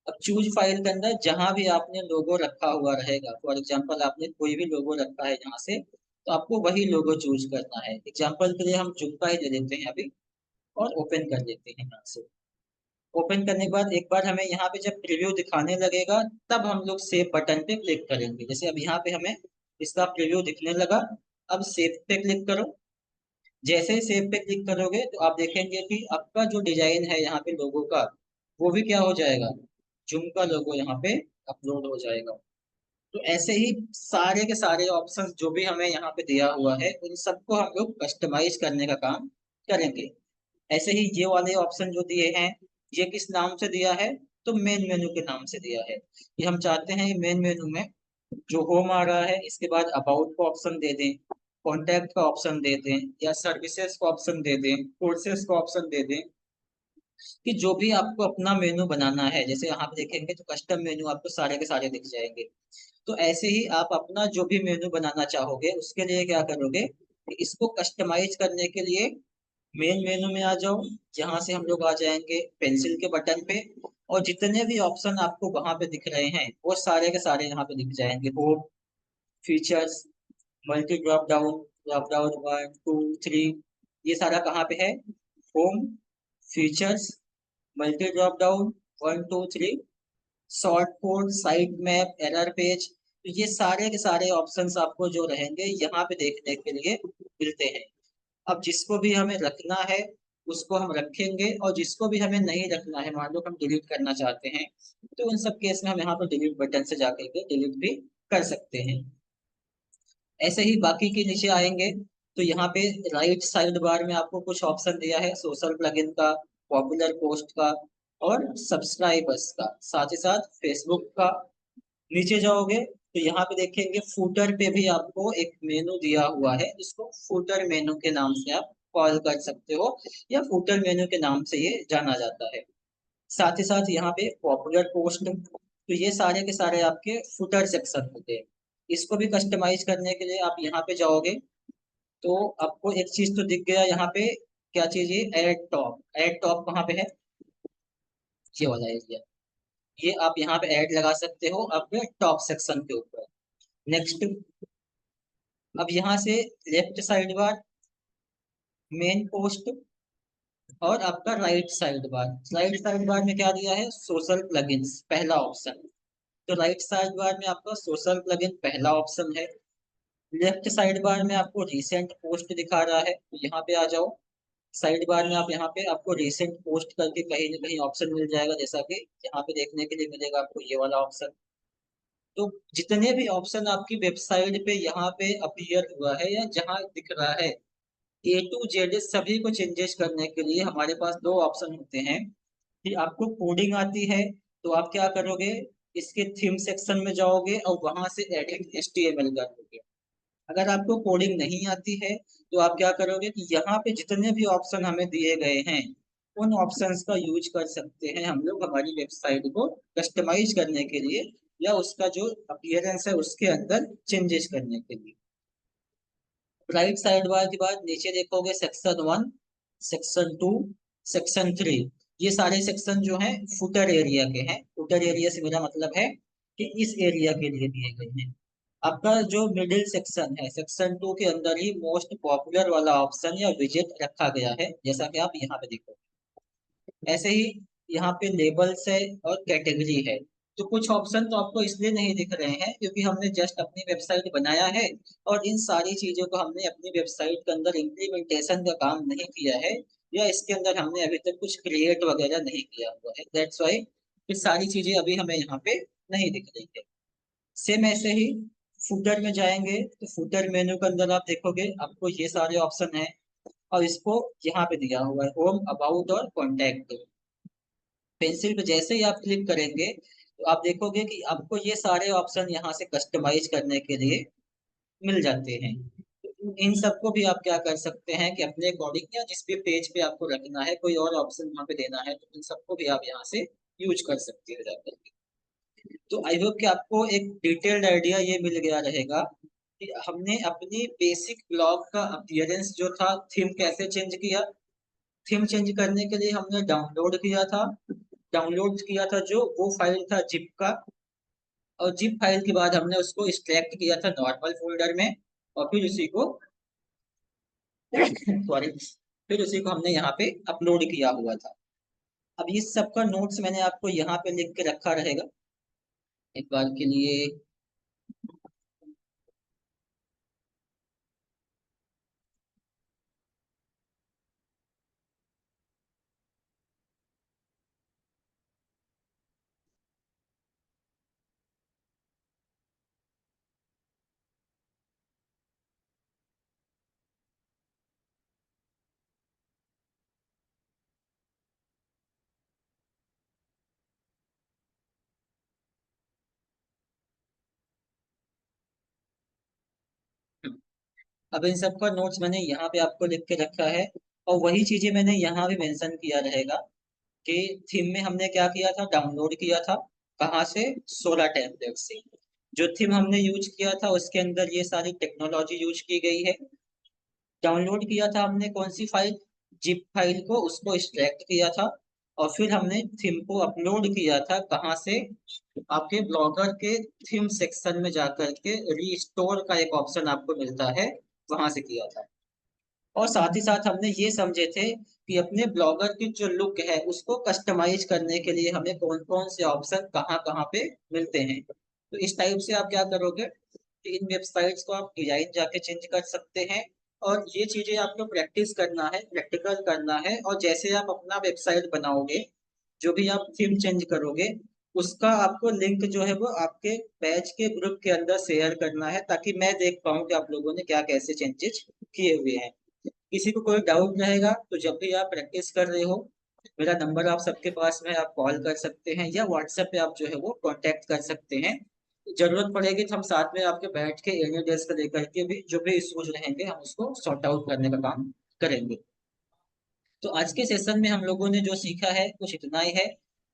Speaker 1: अब चूज फाइल के अंदर जहां भी आपने लोगो रखा हुआ रहेगा, फॉर एग्जांपल आपने कोई भी लोगो रखा है यहाँ से, तो आपको वही लोगो चूज करना है। एग्जांपल के लिए हम जुमका ही ले लेते हैं अभी, और ओपन कर लेते हैं यहाँ से। ओपन करने के बाद एक बार हमें यहाँ पे जब प्रीव्यू दिखाने लगेगा तब हम लोग सेव बटन पे क्लिक करेंगे। जैसे अब यहाँ पे हमें इसका प्रीव्यू दिखने लगा, अब सेव पे क्लिक करो। जैसे ही सेव पे क्लिक करोगे तो आप देखेंगे कि आपका जो डिजाइन है यहाँ पे लोगो का, वो भी क्या हो जाएगा, जूम का लोगो यहाँ पे अपलोड हो जाएगा। तो ऐसे ही सारे के सारे ऑप्शंस जो भी हमें यहाँ पे दिया हुआ है उन सबको हम लोग कस्टमाइज करने का काम करेंगे। ऐसे ही ये वाले ऑप्शन जो दिए हैं, ये किस नाम से दिया है? तो मेन मेनू के नाम से दिया है। ये हम चाहते हैं मेन मेनू में जो होम आ रहा है इसके बाद अबाउट का ऑप्शन दे दें, कॉन्टैक्ट का ऑप्शन दे दें, या सर्विसेज का ऑप्शन दे दें, कोर्सेज का ऑप्शन दे दें, कि जो भी आपको अपना मेनू बनाना है, जैसे यहाँ पे देखेंगे तो कस्टम मेनू आपको सारे के सारे दिख जाएंगे। तो ऐसे ही आप अपना जो भी मेनू बनाना चाहोगे उसके लिए क्या करोगे कि इसको कस्टमाइज करने के लिए मेन मेनू में आ जाओ। यहाँ से हम लोग आ जाएंगे पेंसिल के बटन पे, और जितने भी ऑप्शन आपको वहां पे दिख रहे हैं वो सारे के सारे यहाँ पे दिख जाएंगे। Home, features, multi drop down 1 2 3, ये सारा कहाँ पे है? Home, features, multi drop down 1 2 3, short code, site map, error page. तो ये सारे के सारे ऑप्शंस आपको जो रहेंगे यहाँ पे देखने के लिए मिलते हैं। अब जिसको भी हमें रखना है उसको हम रखेंगे, और जिसको भी हमें नहीं रखना है, मान लो हम डिलीट करना चाहते हैं, तो उन सब केस में हम यहाँ पर डिलीट बटन से जाकर के डिलीट भी कर सकते हैं। ऐसे ही बाकी के नीचे आएंगे तो यहाँ पे राइट साइड बार में आपको कुछ ऑप्शन दिया है सोशल प्लगइन का, पॉपुलर पोस्ट का, और सब्सक्राइबर्स का, साथ ही साथ फेसबुक का। नीचे जाओगे तो यहाँ पे देखेंगे फूटर पे भी आपको एक मेनू दिया हुआ है, जिसको फूटर मेनू के नाम से आप कॉल कर सकते हो, या फूटर मेनू के नाम से ये जाना जाता है। साथ ही साथ यहाँ पे पॉपुलर पोस्ट, तो ये सारे के सारे आपके फुटर सेक्शन होते हैं। इसको भी कस्टमाइज करने के लिए आप यहाँ पे जाओगे तो आपको एक चीज तो दिख गया यहाँ पे, क्या चीज? ये एड टॉप। एड टॉप कहाँ पे है? ये वाला एरिया। ये आप यहाँ पे ऐड लगा सकते हो अपने टॉप सेक्शन के ऊपर। नेक्स्ट, अब यहाँ से left side bar main post, और आपका right side bar. Right side bar में क्या दिया है? सोशल प्लगइन्स, पहला ऑप्शन। तो राइट साइड बार में आपका सोशल प्लगइन पहला ऑप्शन है। लेफ्ट साइड बार में आपको रिसेंट पोस्ट दिखा रहा है, तो यहाँ पे आ जाओ। साइड बार में आप यहाँ पे आपको रिसेंट पोस्ट करके कहीं ना कहीं ऑप्शन मिल जाएगा, जैसा कि यहाँ पे देखने के लिए मिलेगा आपको ये वाला ऑप्शन। तो जितने भी ऑप्शन आपकी वेबसाइट पे यहाँ पे अपीयर हुआ है या जहाँ दिख रहा है, A to Z सभी को चेंजेस करने के लिए हमारे पास दो ऑप्शन होते हैं। कि आपको कोडिंग आती है तो आप क्या करोगे, इसके थीम सेक्शन में जाओगे और वहां से एडिट HTML कर दोगे। अगर आपको कोडिंग नहीं आती है तो आप क्या करोगे कि यहाँ पे जितने भी ऑप्शन हमें दिए गए हैं उन ऑप्शंस का यूज कर सकते हैं हम लोग हमारी वेबसाइट को कस्टमाइज करने के लिए, या उसका जो अपीयरेंस है उसके अंदर चेंजेस करने के लिए। राइट साइड बार के बाद नीचे देखोगे सेक्शन 1, सेक्शन 2, सेक्शन 3। ये सारे सेक्शन जो हैं फुटर एरिया के हैं। फुटर एरिया से मेरा मतलब है कि इस एरिया के लिए दिए गए हैं। आपका जो मिडिल सेक्शन है सेक्शन 2 के अंदर ही मोस्ट पॉपुलर वाला ऑप्शन या विजेट रखा गया है, जैसा कि आप यहाँ पे देखो। ऐसे ही यहाँ पे लेबल्स है और कैटेगरी है। तो कुछ ऑप्शन तो आपको इसलिए नहीं दिख रहे हैं क्योंकि हमने जस्ट अपनी वेबसाइट बनाया है, और इन सारी चीजों को हमने अपनी वेबसाइट के अंदर इम्प्लीमेंटेशन का काम नहीं किया है, या इसके अंदर हमने अभी तक कुछ क्रिएट वगैरह नहीं किया हुआ है। दैट्स वाई ये सारी चीजें अभी हमें यहाँ पे नहीं दिख रही है। सेम ऐसे ही फुटर में जाएंगे तो फुटर मेन्यू के अंदर आप देखोगे आपको ये सारे ऑप्शन है, और इसको यहाँ पे दिया हुआ है होम, अबाउट और कॉन्टैक्ट। पेंसिल पे जैसे ही आप क्लिक करेंगे तो आप देखोगे कि आपको ये सारे ऑप्शन यहाँ से कस्टमाइज करने के लिए मिल जाते हैं। तो इन सबको भी आप क्या कर सकते हैं कि अपने अकॉर्डिंग या जिस भी पेज पे आपको रखना है कोई और ऑप्शन वहाँ पे देना है, तो इन सबको भी आप यहाँ से यूज कर सकते हो जाकर के। तो आई होप कि आपको एक डिटेल्ड आइडिया ये मिल गया रहेगा कि हमने अपनी बेसिक ब्लॉग का अपीयरेंस जो था, थीम कैसे चेंज किया। थीम चेंज करने के लिए हमने डाउनलोड किया था। डाउनलोड किया था जो वो फाइल था जिप का, और जिप फाइल के बाद हमने उसको एक्सट्रैक्ट किया था नॉर्मल फोल्डर में, और फिर उसी को सॉरी, फिर उसी को हमने यहाँ पे अपलोड किया हुआ था। अब इस सब का नोट्स मैंने आपको यहाँ पे लिख के रखा रहेगा एक बार के लिए। अब इन सबका नोट्स मैंने यहाँ पे आपको लिख के रखा है, और वही चीजें मैंने यहाँ भी मेंशन किया रहेगा कि थीम में हमने क्या किया था, डाउनलोड किया था कहाँ से, सोलर टेम्पलेट से। जो थीम हमने यूज किया था उसके अंदर ये सारी टेक्नोलॉजी यूज की गई है। डाउनलोड किया था हमने कौन सी फाइल, जिप फाइल को, उसको एक्सट्रैक्ट किया था, और फिर हमने थीम को अपलोड किया था कहाँ से, आपके ब्लॉगर के थीम सेक्शन में जाकर के रीस्टोर का एक ऑप्शन आपको मिलता है, वहां से किया था। और साथ ही साथ हमने ये समझे थे कि अपने ब्लॉगर की जो लुक है उसको कस्टमाइज करने के लिए हमें कौन कौन से ऑप्शन कहाँ कहाँ पे मिलते हैं। तो इस टाइप से आप क्या करोगे कि इन वेबसाइट्स को आप डिजाइन जाके चेंज कर सकते हैं, और ये चीजें आपको प्रैक्टिस करना है, प्रैक्टिकल करना है, और जैसे आप अपना वेबसाइट बनाओगे, जो भी आप थीम चेंज करोगे, उसका आपको लिंक जो है वो आपके बैच के ग्रुप के अंदर शेयर करना है, ताकि मैं देख पाऊँ कि आप लोगों ने क्या कैसे चेंजेस किए हुए हैं। किसी को कोई डाउट रहेगा तो जब भी आप प्रैक्टिस कर रहे हो, मेरा नंबर आप सबके पास में, आप कॉल कर सकते हैं या व्हाट्सएप पे आप जो है वो कांटेक्ट कर सकते हैं। जरूरत पड़ेगी तो हम साथ में आपके बैठ के एनुअल डेस्क लेकर के भी जो भी इश्यूज रहेंगे हम उसको सॉर्ट आउट करने का काम करेंगे। तो आज के सेशन में हम लोगों ने जो सीखा है कुछ इतना ही है।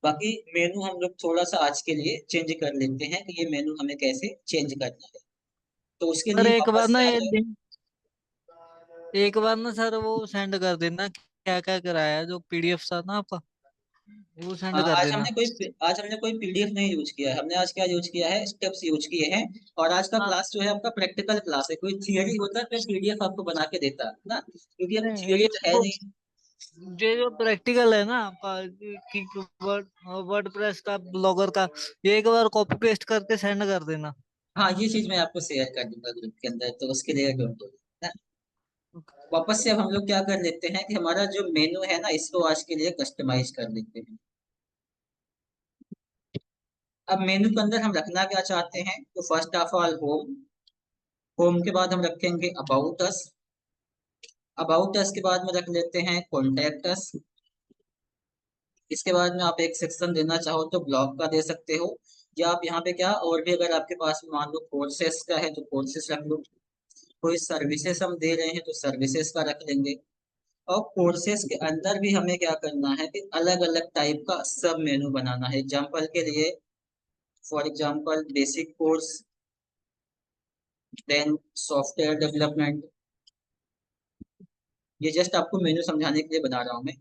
Speaker 1: बाकी मेनू हम लोग थोड़ा सा आज के लिए चेंज कर लेते हैं कि ये मेनू हमें कैसे चेंज करना है। तो उसके
Speaker 2: सर
Speaker 1: लिए
Speaker 2: एक बार
Speaker 1: वापस
Speaker 2: ना
Speaker 1: से आ
Speaker 2: ये
Speaker 1: जाओ।
Speaker 2: लिंक, एक बार ना सर वो सेंड कर देना क्या क्या कराया है, जो पीडीएफ था ना आपका, वो सेंड कर देना।
Speaker 1: आज हमने कोई पीडीएफ नहीं यूज किया है, हमने आज क्या यूज किया है, स्टेप्स यूज किए हैं। और आज का
Speaker 2: हाँ।
Speaker 1: क्लास जो है आपका प्रैक्टिकल क्लास है, कोई थियरी होता तो पीडीएफ आपको बना के देता ना, क्योंकि अब
Speaker 2: नहीं,
Speaker 1: थियरी
Speaker 2: ये
Speaker 1: तो है
Speaker 2: तो
Speaker 1: नहीं।
Speaker 2: ये जो प्रैक्टिकल है ना आपका, कि वर्ड वर्ड प्रेस का ब्लॉगर का, ये एक बार कॉपी पेस्ट करके सेंड कर देना।
Speaker 1: हाँ, ये चीज मैं आपको शेयर कर दूंगा ग्रुप के अंदर, तो उसके लिए डोंट वरी ना। वापस से अब हम लोग क्या कर लेते हैं कि हमारा जो मेनू है ना, इसको आज के लिए कस्टमाइज कर लेते हैं। अब मेनू के अंदर हम रखना क्या चाहते हैं, तो first of all home. Home के बाद हम रखेंगे अबाउट अस। अबाउट अस के बाद में रख लेते हैं कॉन्टेक्ट अस। इसके बाद में आप एक सेक्शन देना चाहो तो ब्लॉग का दे सकते हो, या आप यहाँ पे क्या और भी अगर आपके पास मान लो कोर्सेस का है तो कोर्सेस रख लो। कोई सर्विसेज हम दे रहे हैं तो सर्विसेज का रख लेंगे। और कोर्सेज के अंदर भी हमें क्या करना है कि अलग अलग टाइप का सब मेनू बनाना है। एग्जाम्पल के लिए, for example basic course, then software development. ये जस्ट आपको मेनू समझाने के लिए बना रहा हूँ मैं।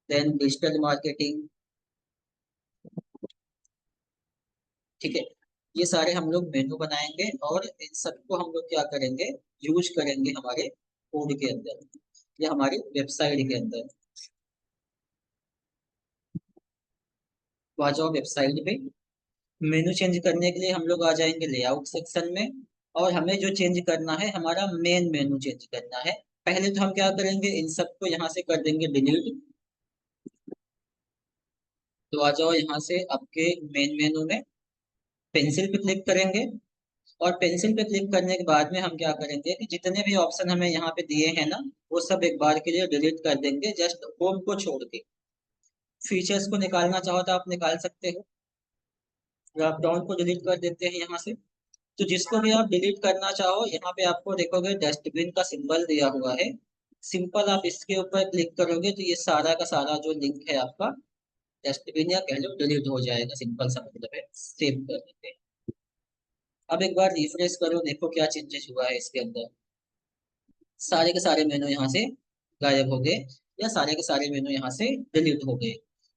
Speaker 1: Then digital marketing. ठीक है, ये सारे हम लोग मेनू बनाएंगे और इन सबको हम लोग क्या करेंगे, यूज करेंगे हमारे कोड के अंदर या हमारी वेबसाइट के अंदर। तो आ जाओ वेबसाइट पे। मेनू चेंज करने के लिए हम लोग आ जाएंगे लेआउट सेक्शन में, और हमें जो चेंज करना है हमारा मेन मेनू चेंज करना है। पहले तो हम क्या करेंगे, इन सबको यहाँ से कर देंगे डिलीट। तो आ जाओ यहाँ से आपके मेन मेनू में, पेंसिल पे क्लिक करेंगे। और पेंसिल पे क्लिक करने के बाद में हम क्या करेंगे कि जितने भी ऑप्शन हमें यहाँ पे दिए हैं ना, वो सब एक बार के लिए डिलीट कर देंगे, जस्ट होम को छोड़ के। फीचर्स को निकालना चाहो तो आप निकाल सकते हो। ड्रॉप डाउन को डिलीट कर देते हैं यहाँ से। तो जिसको भी आप डिलीट करना चाहो, यहाँ पे आपको देखोगे डस्टबिन का सिंबल दिया हुआ है। सिंपल आप इसके ऊपर क्लिक करोगे तो ये सारा का सारा जो लिंक है आपका डस्टबिन या कह लो डिलीट हो जाएगा। सिंपल सा मतलब है, सेव कर देते हैं। अब एक बार रिफ्रेश करो, देखो क्या चेंजेस हुआ है इसके अंदर। सारे के सारे मेनू यहाँ से गायब हो गए, या सारे के सारे मेनू यहाँ से डिलीट हो गए।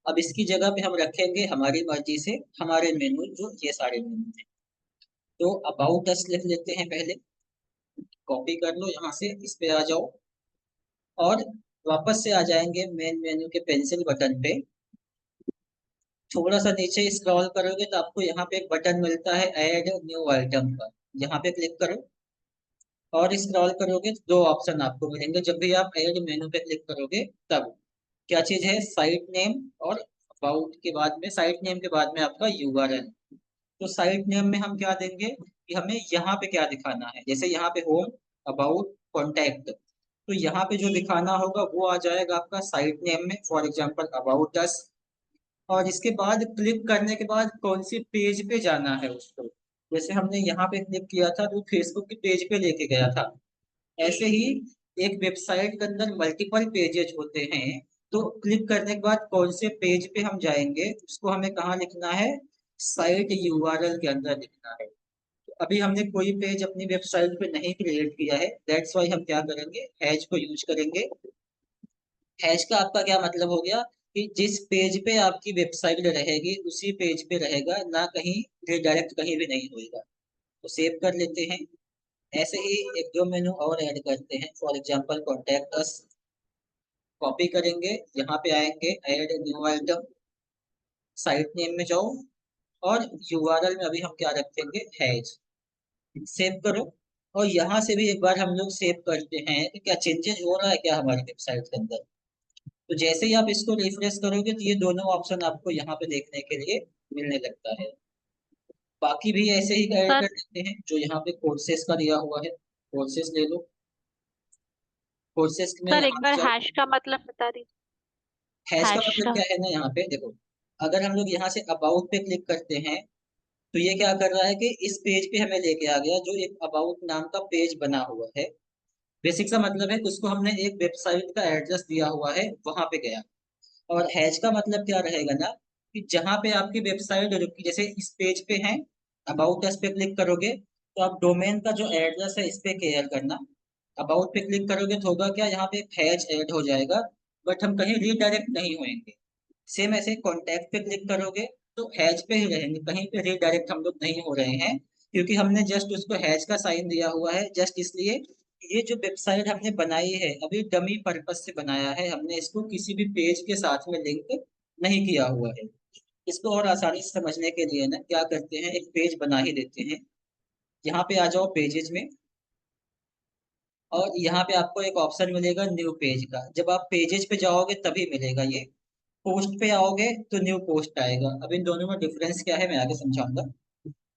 Speaker 1: अब इसकी जगह पे हम रखेंगे हमारी मर्जी से हमारे मेनू, जो ये सारे मेनू हैं। तो अबाउट अस लिख लेते हैं पहले, कॉपी कर लो यहाँ से, इस पे आ जाओ, और वापस से आ जाएंगे मेन मेनू के पेंसिल बटन पे। थोड़ा सा नीचे स्क्रॉल करोगे तो आपको यहाँ पे एक बटन मिलता है ऐड न्यू आइटम का, यहाँ पे क्लिक करो। और स्क्रॉल करोगे तो दो ऑप्शन आपको मिलेंगे जब भी आप ऐड मेनू पे क्लिक करोगे तब। क्या चीज है, साइट नेम और अबाउट के बाद में, साइट नेम के बाद में आपका यूआरएल। तो साइट नेम में हम क्या देंगे कि हमें यहाँ पे क्या दिखाना है, जैसे यहाँ पे होम, अबाउट, कॉन्टैक्ट। तो यहाँ पे जो दिखाना होगा वो आ जाएगा आपका साइट नेम में, फॉर एग्जांपल अबाउट अस। और इसके बाद क्लिक करने के बाद कौन सी पेज पे जाना है उसको, जैसे हमने यहाँ पे क्लिक किया था तो फेसबुक के पेज पे लेके गया था। ऐसे ही एक वेबसाइट के अंदर मल्टीपल पेजेस होते हैं, तो क्लिक करने के बाद कौन से पेज पे हम जाएंगे उसको हमें कहाँ लिखना है, साइट यूआरएल के अंदर लिखना है। तो अभी हमने कोई पेज अपनी वेबसाइट पे नहीं क्रिएट किया है, दैट्स वाई हम क्या करेंगे, हैश को यूज करेंगे। हैश का आपका क्या मतलब हो गया कि जिस पेज पे आपकी वेबसाइट रहेगी उसी पेज पे रहेगा, ना कहीं रिडायरेक्ट कहीं भी नहीं होएगा। तो सेव कर लेते हैं। ऐसे ही एक दो मेनू और ऐड करते हैं, for example contact us, copy करेंगे, यहाँ पे आएंगे add new item, site name में जाओ और यूआरएल में अभी हम क्या रखेंगे, हैश। सेव करो। और यहाँ से भी एक बार हम लोग सेव करते हैं कि क्या चेंजेस हो रहा है क्या हमारी वेबसाइट के अंदर। तो जैसे ही आप इसको रिफ्रेश करोगे तो ये दोनों ऑप्शन आपको यहाँ पे देखने के लिए मिलने लगता है। बाकी भी ऐसे ही ऐड
Speaker 3: सर
Speaker 1: कर देते हैं, जो यहाँ पे कोर्सेज का दिया हुआ है, कोर्सेज ले लो। कोर्सेज में
Speaker 3: सर
Speaker 1: यहाँ
Speaker 3: एक
Speaker 1: पे
Speaker 3: बार
Speaker 1: जाओ।
Speaker 3: हैश का मतलब बता दीजिए।
Speaker 1: हैश का
Speaker 3: हैश
Speaker 1: मतलब
Speaker 3: का।
Speaker 1: क्या है ना, यहाँ पे देखो, अगर हम लोग यहाँ से अबाउट पे क्लिक करते हैं तो ये क्या कर रहा है कि इस पेज पे हमें लेके आ गया जो एक अबाउट नाम का पेज बना हुआ है। बेसिक सा मतलब है कि उसको हमने एक वेबसाइट का एड्रेस दिया हुआ है, वहां पे गया। और हैश का मतलब क्या रहेगा ना, कि जहां पे आपकी वेबसाइट रुकी, जैसे इस पेज पे है, अबाउट अस पे क्लिक करोगे तो आप डोमेन का जो एड्रेस है इस पे केयर करना। अबाउट पे क्लिक करोगे तो होगा क्या, यहाँ पे एक हैश ऐड हो जाएगा, बट हम कहीं रीडायरेक्ट नहीं होंगे। सेम ऐसे कॉन्टैक्ट पे क्लिक करोगे तो हैश पे ही रहेंगे, कहीं पे रीडायरेक्ट हम लोग नहीं हो रहे हैं, क्योंकि हमने जस्ट उसको हैश का साइन दिया हुआ है, जस्ट इसलिए। ये जो वेबसाइट हमने बनाई है अभी डमी पर्पज से बनाया है, हमने इसको किसी भी पेज के साथ में लिंक नहीं किया हुआ है। इसको और आसानी से समझने के लिए ना क्या करते हैं, एक पेज बना ही देते हैं। यहाँ पे आ जाओ पेजेस में, और यहाँ पे आपको एक ऑप्शन मिलेगा न्यू पेज का, जब आप पेजेस पे जाओगे तभी मिलेगा ये। पोस्ट पे आओगे तो न्यू पोस्ट आएगा। अब इन दोनों में डिफरेंस क्या है मैं आगे समझाऊंगा।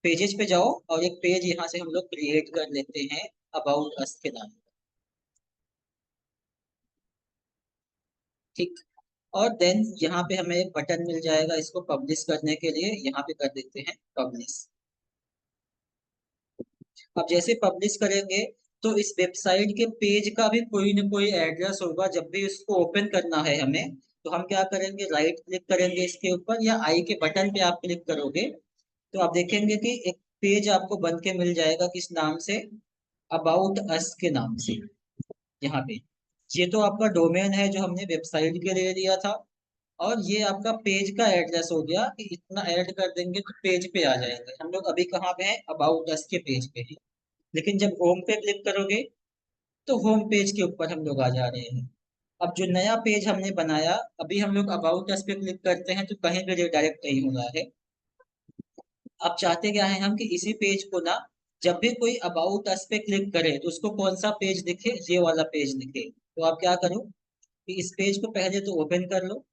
Speaker 1: पेजेस पे जाओ और एक पेज यहाँ से हम लोग क्रिएट कर लेते हैं अबाउट अस के नाम। ठीक। और देन यहाँ पे हमें एक बटन मिल जाएगा इसको पब्लिश करने के लिए, यहाँ पे कर देते हैं पब्लिश। अब जैसे पब्लिश करेंगे तो इस वेबसाइट के पेज का भी कोई ना कोई एड्रेस होगा, जब भी इसको ओपन करना है हमें तो हम क्या करेंगे, राइट क्लिक करेंगे इसके ऊपर, या आई के बटन पे आप क्लिक करोगे तो आप देखेंगे कि एक पेज आपको बन के मिल जाएगा, किस नाम से, अबाउट अस के नाम से। यहाँ पे ये तो आपका डोमेन है जो हमने वेबसाइट के लिए दिया था, और ये आपका पेज का एड्रेस हो गया कि इतना ऐड कर देंगे तो पेज पे आ जाएंगे। हम लोग अभी कहाँ पे हैं, अबाउट अस के पेज पे हैं। लेकिन जब होम पे क्लिक करोगे तो होम पेज के ऊपर हम लोग आ जा रहे हैं। अब जो नया पेज हमने बनाया, अभी हम लोग अबाउट अस पे क्लिक करते हैं तो कहीं भी रिडायरेक्ट नहीं हो रहा है। अब चाहते क्या है हम कि इसी पेज को ना, जब भी कोई अबाउट अस पे क्लिक करे तो उसको कौन सा पेज दिखे, ये वाला पेज दिखे। तो आप क्या करो कि इस पेज को पहले तो ओपन कर लो।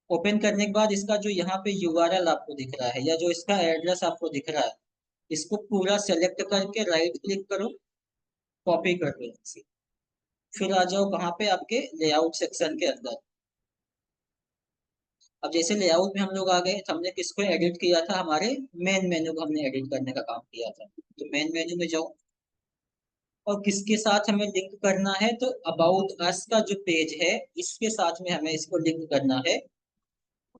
Speaker 1: ओपन करने के बाद इसका जो यहाँ पे यूआरएल आपको दिख रहा है या जो इसका एड्रेस आपको दिख रहा है, इसको पूरा सेलेक्ट करके राइट क्लिक करो, कॉपी कर लो इसे। फिर आ जाओ कहाँ पे, आपके लेआउट सेक्शन के अंदर। अब जैसे लेआउट में हम लोग आ गए तो हमने किसको एडिट किया था, हमारे मेन मेन्यू को हमने एडिट करने का काम किया था। तो मेन मेन्यू में जाओ और किसके साथ हमें लिंक करना है, तो अबाउट अस का जो पेज है इसके साथ में हमें इसको लिंक करना है।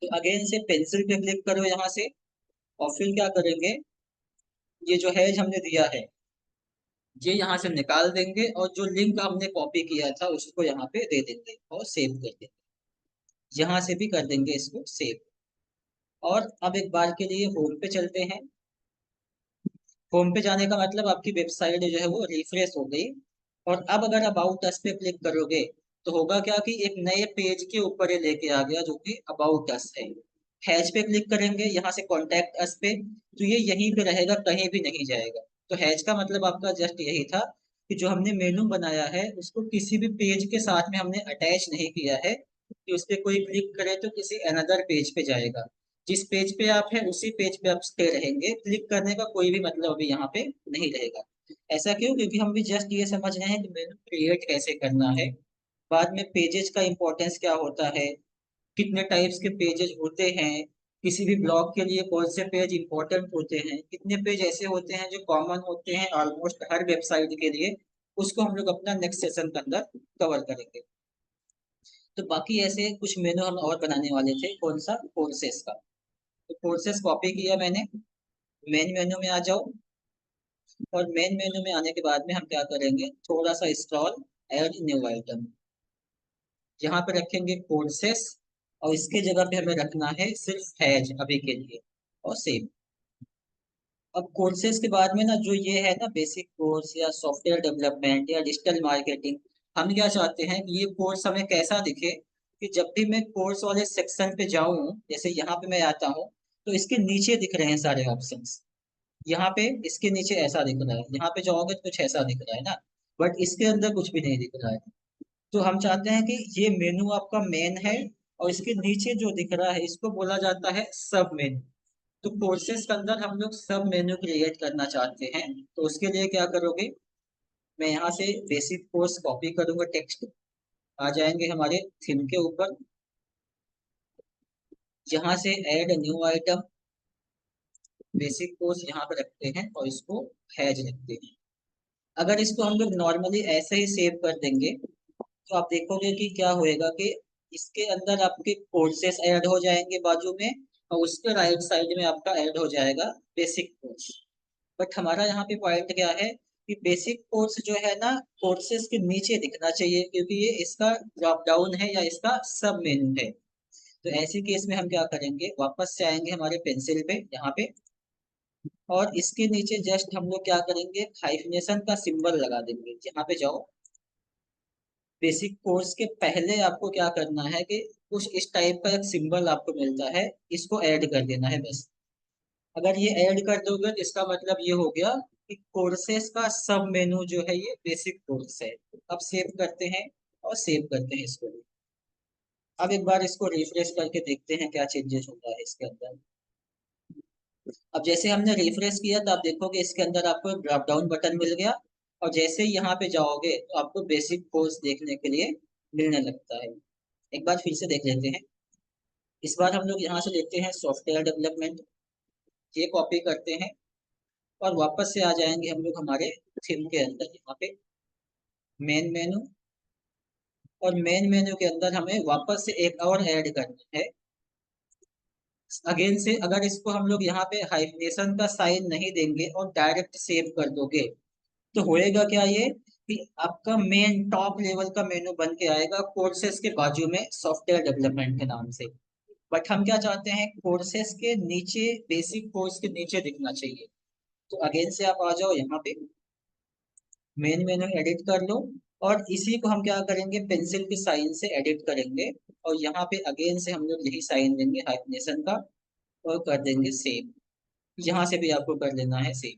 Speaker 1: तो अगेन से पेंसिल पे क्लिक करो यहाँ से, और फिर क्या करेंगे, ये जो है हमने दिया है ये यहाँ से निकाल देंगे, और जो लिंक हमने कॉपी किया था उसको यहाँ पे दे देंगे और सेव कर देंगे। यहाँ से भी कर देंगे इसको सेव। और अब एक बार के लिए होम पे चलते हैं। होम पे जाने का मतलब आपकी वेबसाइट जो है वो रिफ्रेश हो गई। और अब अगर अबाउट अस पे क्लिक करोगे तो होगा क्या कि एक नए पेज के ऊपर ये लेके आ गया जो कि अबाउट अस है। हैश पे क्लिक करेंगे यहाँ से कॉन्टैक्ट अस पे, तो ये यहीं पे रहेगा, कहीं भी नहीं जाएगा। तो हैश का मतलब आपका जस्ट यही था कि जो हमने मेनू बनाया है उसको किसी भी पेज के साथ में हमने अटैच नहीं किया है कि उस पर कोई क्लिक करे तो किसी अनदर पेज पे जाएगा। जिस पेज पे आप हैं उसी पेज पे आप स्टे रहेंगे, क्लिक करने का कोई भी मतलब अभी यहाँ पे नहीं रहेगा। ऐसा क्यों, क्योंकि हम भी जस्ट ये समझ रहे हैं कि मेनू क्रिएट कैसे करना है। बाद में पेजेस का इंपॉर्टेंस क्या होता है, कितने टाइप्स के पेजेस होते हैं, किसी भी ब्लॉग के लिए कौन से पेज इंपॉर्टेंट होते हैं, कितने पेज ऐसे होते हैं जो कॉमन होते हैं ऑलमोस्ट हर वेबसाइट के लिए, उसको हम लोग अपना नेक्स्ट सेशन के अंदर कवर करेंगे। तो बाकी ऐसे कुछ मेनू हम और बनाने वाले थे, कौन सा, कोर्सेस का। तो कोर्सेस कॉपी किया मैंने, मेन मेन्यू में आ जाओ, और मेन मेन्यू में आने के बाद में हम क्या करेंगे, थोड़ा सा स्क्रॉल, ऐड न्यू आइटम, यहाँ पे रखेंगे कोर्सेस, और इसके जगह पे हमें रखना है सिर्फ हैज अभी के लिए, और सेव। अब कोर्सेज के बाद में ना जो ये है ना बेसिक कोर्स या सॉफ्टवेयर डेवलपमेंट या डिजिटल मार्केटिंग, हम क्या चाहते हैं कि ये कोर्स हमें कैसा दिखे, कि जब भी मैं कोर्स वाले सेक्शन पे जाऊं, जैसे यहाँ पे मैं आता हूँ, तो इसके नीचे दिख रहे हैं सारे ऑप्शंस। यहाँ पे इसके नीचे ऐसा दिख रहा है, यहाँ पे जाओगे तो कुछ ऐसा दिख रहा है ना, बट इसके अंदर कुछ भी नहीं दिख रहा है। तो हम चाहते हैं कि ये मेनू आपका मेन है, और इसके नीचे जो दिख रहा है इसको बोला जाता है सब मेनू। तो कोर्सेज के अंदर हम लोग सब मेन्यू क्रिएट करना चाहते हैं, तो उसके लिए क्या करोगे, मैं यहाँ से बेसिक कोर्स कॉपी करूंगा, टेक्स्ट आ जाएंगे हमारे थीम के ऊपर, यहाँ से add new item, basic course यहाँ पे रखते हैं और इसको हैज रखते हैं। अगर इसको हम लोग नॉर्मली ऐसे ही सेव कर देंगे, तो आप देखोगे कि क्या होएगा कि इसके अंदर आपके कोर्सेस ऐड हो जाएंगे बाजू में, और उसके राइट साइड में आपका ऐड हो जाएगा बेसिक कोर्स। बट हमारा यहाँ पे पॉइंट क्या है कि बेसिक कोर्स जो है ना, कोर्सेज के नीचे दिखना चाहिए, क्योंकि ये इसका ड्रॉप डाउन है या इसका सब मेन्यू है। तो ऐसे केस में हम क्या करेंगे, वापस से आएंगे हमारे पेंसिल पे यहाँ पे, और इसके नीचे जस्ट हम लोग क्या करेंगे, हाइफनेशन का सिंबल लगा देंगे। यहाँ पे जाओ, बेसिक कोर्स के पहले आपको क्या करना है कि कुछ इस टाइप का एक सिंबल आपको मिलता है, इसको ऐड कर देना है बस। अगर ये ऐड कर दोगे तो इसका मतलब ये हो गया कि कोर्सेस का सब मेनू जो है ये बेसिक कोर्स है। अब सेव करते हैं, और सेव करते हैं इसको भी। अब एक बार इसको रिफ्रेश करके देखते हैं क्या चेंजेस होता है इसके अंदर। अब जैसे हमने रिफ्रेश किया तो आप देखोगे इसके अंदर आपको ड्रॉप डाउन बटन मिल गया, और जैसे ही यहाँ पे जाओगे तो आपको बेसिक कोर्स देखने के लिए मिलने लगता है। एक बार फिर से देख लेते हैं। इस बार हम लोग यहाँ से लेते हैं सॉफ्टवेयर डेवलपमेंट, ये कॉपी करते हैं, और वापस से आ जाएंगे हम लोग हमारे थीम के अंदर, यहाँ पे मेन मेनू, और मेन मेनू के अंदर हमें वापस से एक और ऐड करना है अगेन से। अगर इसको हम लोग यहाँ पे हाइफनेशन का साइन नहीं देंगे और डायरेक्ट सेव कर दोगे, तो होएगा क्या ये कि आपका मेन टॉप लेवल का मेनू बन के आएगा कोर्सेज के बाजू में सॉफ्टवेयर डेवलपमेंट के नाम से। बट हम क्या चाहते हैं, कोर्सेज के नीचे, बेसिक कोर्स के नीचे दिखना चाहिए। तो अगेन से आप आ जाओ यहाँ पे, मेन मेनू एडिट कर लो, और इसी को हम क्या करेंगे, पेंसिल के साइन से एडिट करेंगे, और यहाँ पे अगेन से हम लोग यही साइन देंगे हाइफनेशन का, और कर देंगे सेव। यहाँ से भी आपको कर लेना है सेव।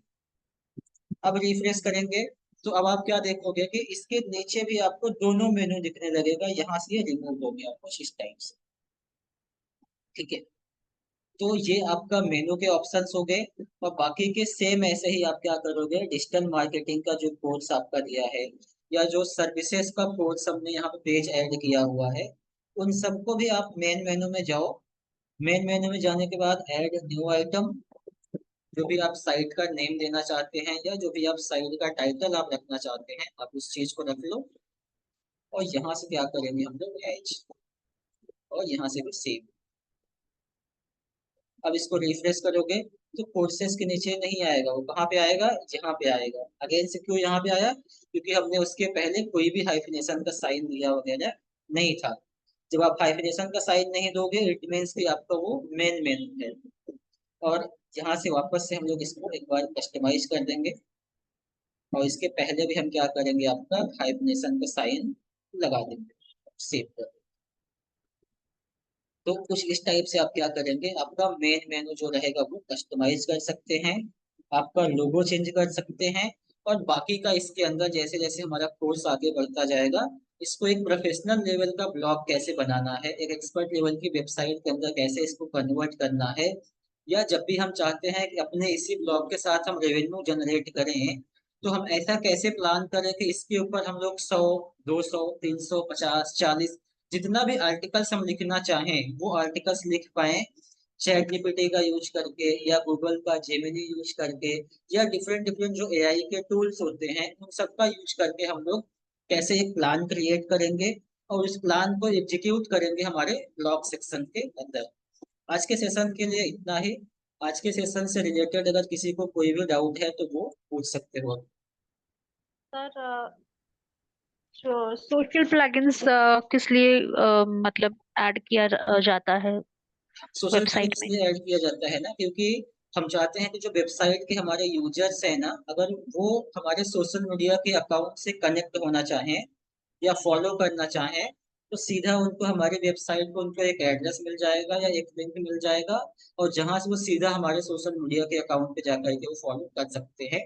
Speaker 1: अब रिफ्रेश करेंगे, तो अब आप क्या देखोगे कि इसके नीचे भी आपको दोनों मेनू दिखने लगेगा, यहाँ से ये रिमूव हो गया कुछ इस टाइप से। ठीक है, तो ये आपका मेनू के ऑप्शंस हो गए। और बाकी के सेम ऐसे ही आप क्या करोगे, डिजिटल मार्केटिंग का जो कोर्स आपका दिया है, या जो सर्विसेज का कोर्स हमने यहाँ पे पेज ऐड किया हुआ है, उन सबको भी आप मेन मेनू में जाओ। मेन मेनू में जाने के बाद ऐड न्यू आइटम, जो भी आप साइट का नेम देना चाहते हैं, या जो भी आप साइट का टाइटल आप रखना चाहते हैं, आप उस चीज को रख लो। और यहाँ से क्या करेंगे हम लोग, एच, और यहाँ से भी सेव। अब इसको रिफ्रेश करोगे तो कोर्सेज के नीचे नहीं आएगा, वो कहाँ पे आएगा, यहाँ पे आएगा। अगेन से क्यों यहाँ पे आया, क्योंकि हमने उसके पहले कोई भी हाइफिनेशन का साइन दिया वगैरह नहीं था। जब आप हाइफिनेशन का साइन नहीं दोगे, इट मीन्स कि आपका वो मेन मेन है। और यहाँ से वापस से हम लोग इसको एक बार कस्टमाइज कर देंगे, और इसके पहले भी हम क्या करेंगे, आपका हाइफिनेशन का साइन लगा देंगे, सेव कर। तो कुछ इस टाइप से आप क्या करेंगे, आपका मेन मेनू जो रहेगा वो कस्टमाइज कर सकते हैं, आपका लोगो चेंज कर सकते हैं। और बाकी का इसके अंदर जैसे जैसे हमारा कोर्स आगे बढ़ता जाएगा, इसको एक प्रोफेशनल लेवल का ब्लॉग कैसे बनाना है, एक एक्सपर्ट लेवल की वेबसाइट के अंदर कैसे इसको कन्वर्ट करना है, या जब भी हम चाहते हैं कि अपने इसी ब्लॉग के साथ हम रेवेन्यू जनरेट करें, तो हम ऐसा कैसे प्लान करें कि इसके ऊपर हम लोग 100, 200, 300, 50, 40, जितना भी आर्टिकल्स हम लिखना चाहें वो आर्टिकल्स लिख पाए, चैट जीपीटी का यूज करके या गूगल का जेमिनी यूज करके या डिफरेंट डिफरेंट जो एआई के टूल्स होते हैं उन सबका यूज करके हम लोग कैसे एक प्लान क्रिएट करेंगे और उस प्लान को एग्जीक्यूट करेंगे हमारे ब्लॉग सेक्शन के अंदर। आज के सेशन के लिए इतना ही। आज के सेशन से रिलेटेड अगर किसी को कोई भी डाउट है तो वो पूछ सकते हो।
Speaker 3: सर, जो सोशल प्लगइन्स किस लिए मतलब ऐड किया जाता है
Speaker 1: सोशल मीडिया
Speaker 3: वेबसाइट में?
Speaker 1: इसलिए ऐड किया जाता है ना क्योंकि हम चाहते हैं कि जो वेबसाइट के हमारे यूजर्स हैं ना, अगर वो हमारे सोशल मीडिया के अकाउंट से कनेक्ट होना चाहें या फॉलो करना चाहें तो सीधा उनको हमारी वेबसाइट को उनको एक एड्रेस मिल जाएगा या एक लिंक मिल जाएगा, और जहां से वो सीधा हमारे सोशल मीडिया के अकाउंट पे जाकर के वो फॉलो कर सकते हैं।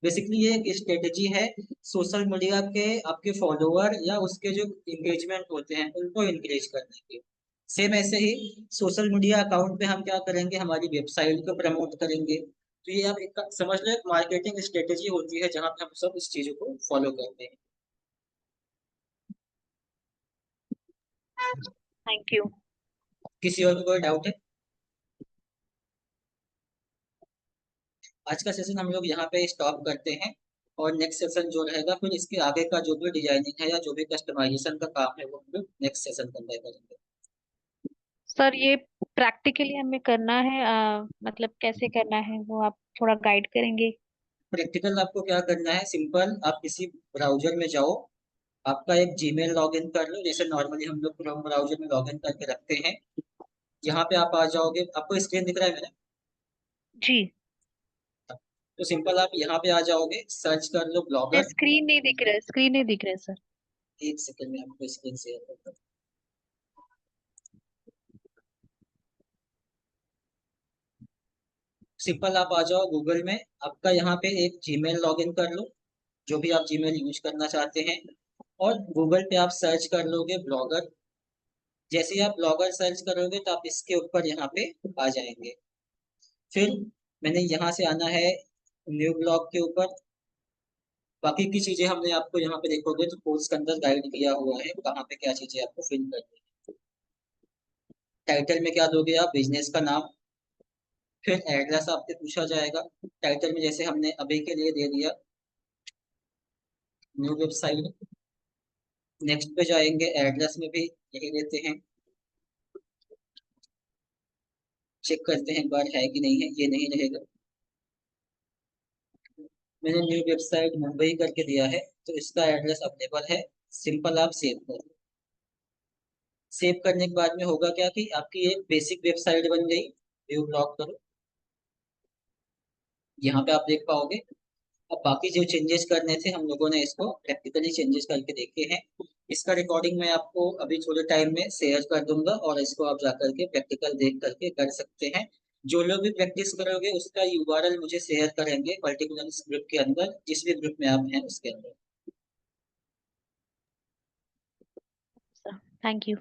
Speaker 1: बेसिकली ये एक स्ट्रेटेजी है सोशल मीडिया के आपके फॉलोअर या उसके जो इंगेजमेंट होते हैं उनको इंक्रीज करने की। सेम ऐसे ही सोशल मीडिया अकाउंट पे हम क्या करेंगे, हमारी वेबसाइट को प्रमोट करेंगे। तो ये आप एक समझ लो एक मार्केटिंग स्ट्रेटेजी होती है जहां पे हम सब इस चीजों को फॉलो करते हैं।
Speaker 3: Thank you.
Speaker 1: किसी और को कोई डाउट है? आज का सेशन हम लोग यहाँ पे स्टॉप करते हैं और नेक्स्ट सेशन जो रहेगा फिर इसके आगे का जो भी डिजाइनिंग है या जो भी कस्टमाइजेशन का काम है वो हम लोग नेक्स्ट सेशन के अंदर करेंगे।
Speaker 3: सर, ये प्रैक्टिकली हमें करना है, मतलब कैसे करना है वो आप थोड़ा गाइड करेंगे?
Speaker 1: प्रैक्टिकल आपको क्या करना है, सिंपल आप किसी ब्राउजर में जाओ, आपका एक जीमेल लॉगिन कर लो जैसे नॉर्मली हम लोग क्रोम ब्राउजर में लॉगिन करके रखते हैं। यहाँ पे आप आ जाओगे, आपको स्क्रीन दिख रहा है मेरा?
Speaker 3: जी।
Speaker 1: तो सिंपल आप यहाँ पे आ जाओगे, सर्च कर लो ब्लॉगर।
Speaker 3: स्क्रीन नहीं दिख रहा है, स्क्रीन नहीं दिख रहा है सर।
Speaker 1: एक सेकंड में आपको स्क्रीन शेयर करता हूँ। सिंपल आप आ जाओ गूगल में, आपका यहाँ पे एक जीमेल लॉगिन कर लो, जो भी आप जीमेल यूज करना चाहते हैं, और गूगल पे आप सर्च कर लोगे ब्लॉगर। जैसे ही आप ब्लॉगर सर्च करोगे तो आप इसके ऊपर यहाँ पे आ जाएंगे। फिर मैंने यहाँ से आना है न्यू ब्लॉग के ऊपर। बाकी की चीजें हमने आपको यहाँ पे देखोगे तो कोर्स के अंदर गाइड किया हुआ है कहाँ पे क्या चीजें आपको फिल करनी है। टाइटल में क्या दोगे आप, बिजनेस का नाम। फिर एड्रेस आपसे पूछा जाएगा, टाइटल में जैसे हमने अभी के लिए दे दिया न्यू वेबसाइट। नेक्स्ट पे जाएंगे, एड्रेस में भी यही देते हैं। चेक करते हैं एक बार है कि नहीं है, ये नहीं रहेगा। मैंने न्यू वेबसाइट मुंबई करके दिया है तो इसका एड्रेस अवेलेबल है। सिंपल आप सेव कर दो। सेव करने के बाद में होगा क्या कि आपकी एक बेसिक वेबसाइट बन गई। व्यू लॉक करो, यहाँ पे आप देख पाओगे। अब बाकी जो चेंजेस करने थे हम लोगों ने इसको प्रैक्टिकली चेंजेस करके देखे हैं। इसका रिकॉर्डिंग मैं आपको अभी थोड़े टाइम में शेयर कर दूंगा और इसको आप जाकर के प्रैक्टिकल देख करके कर सकते हैं। जो लोग भी प्रैक्टिस करोगे उसका यूआरएल मुझे शेयर करेंगे पर्टिकुलर इस ग्रुप के अंदर, जिस भी ग्रुप में आप हैं उसके अंदर।
Speaker 3: Thank you.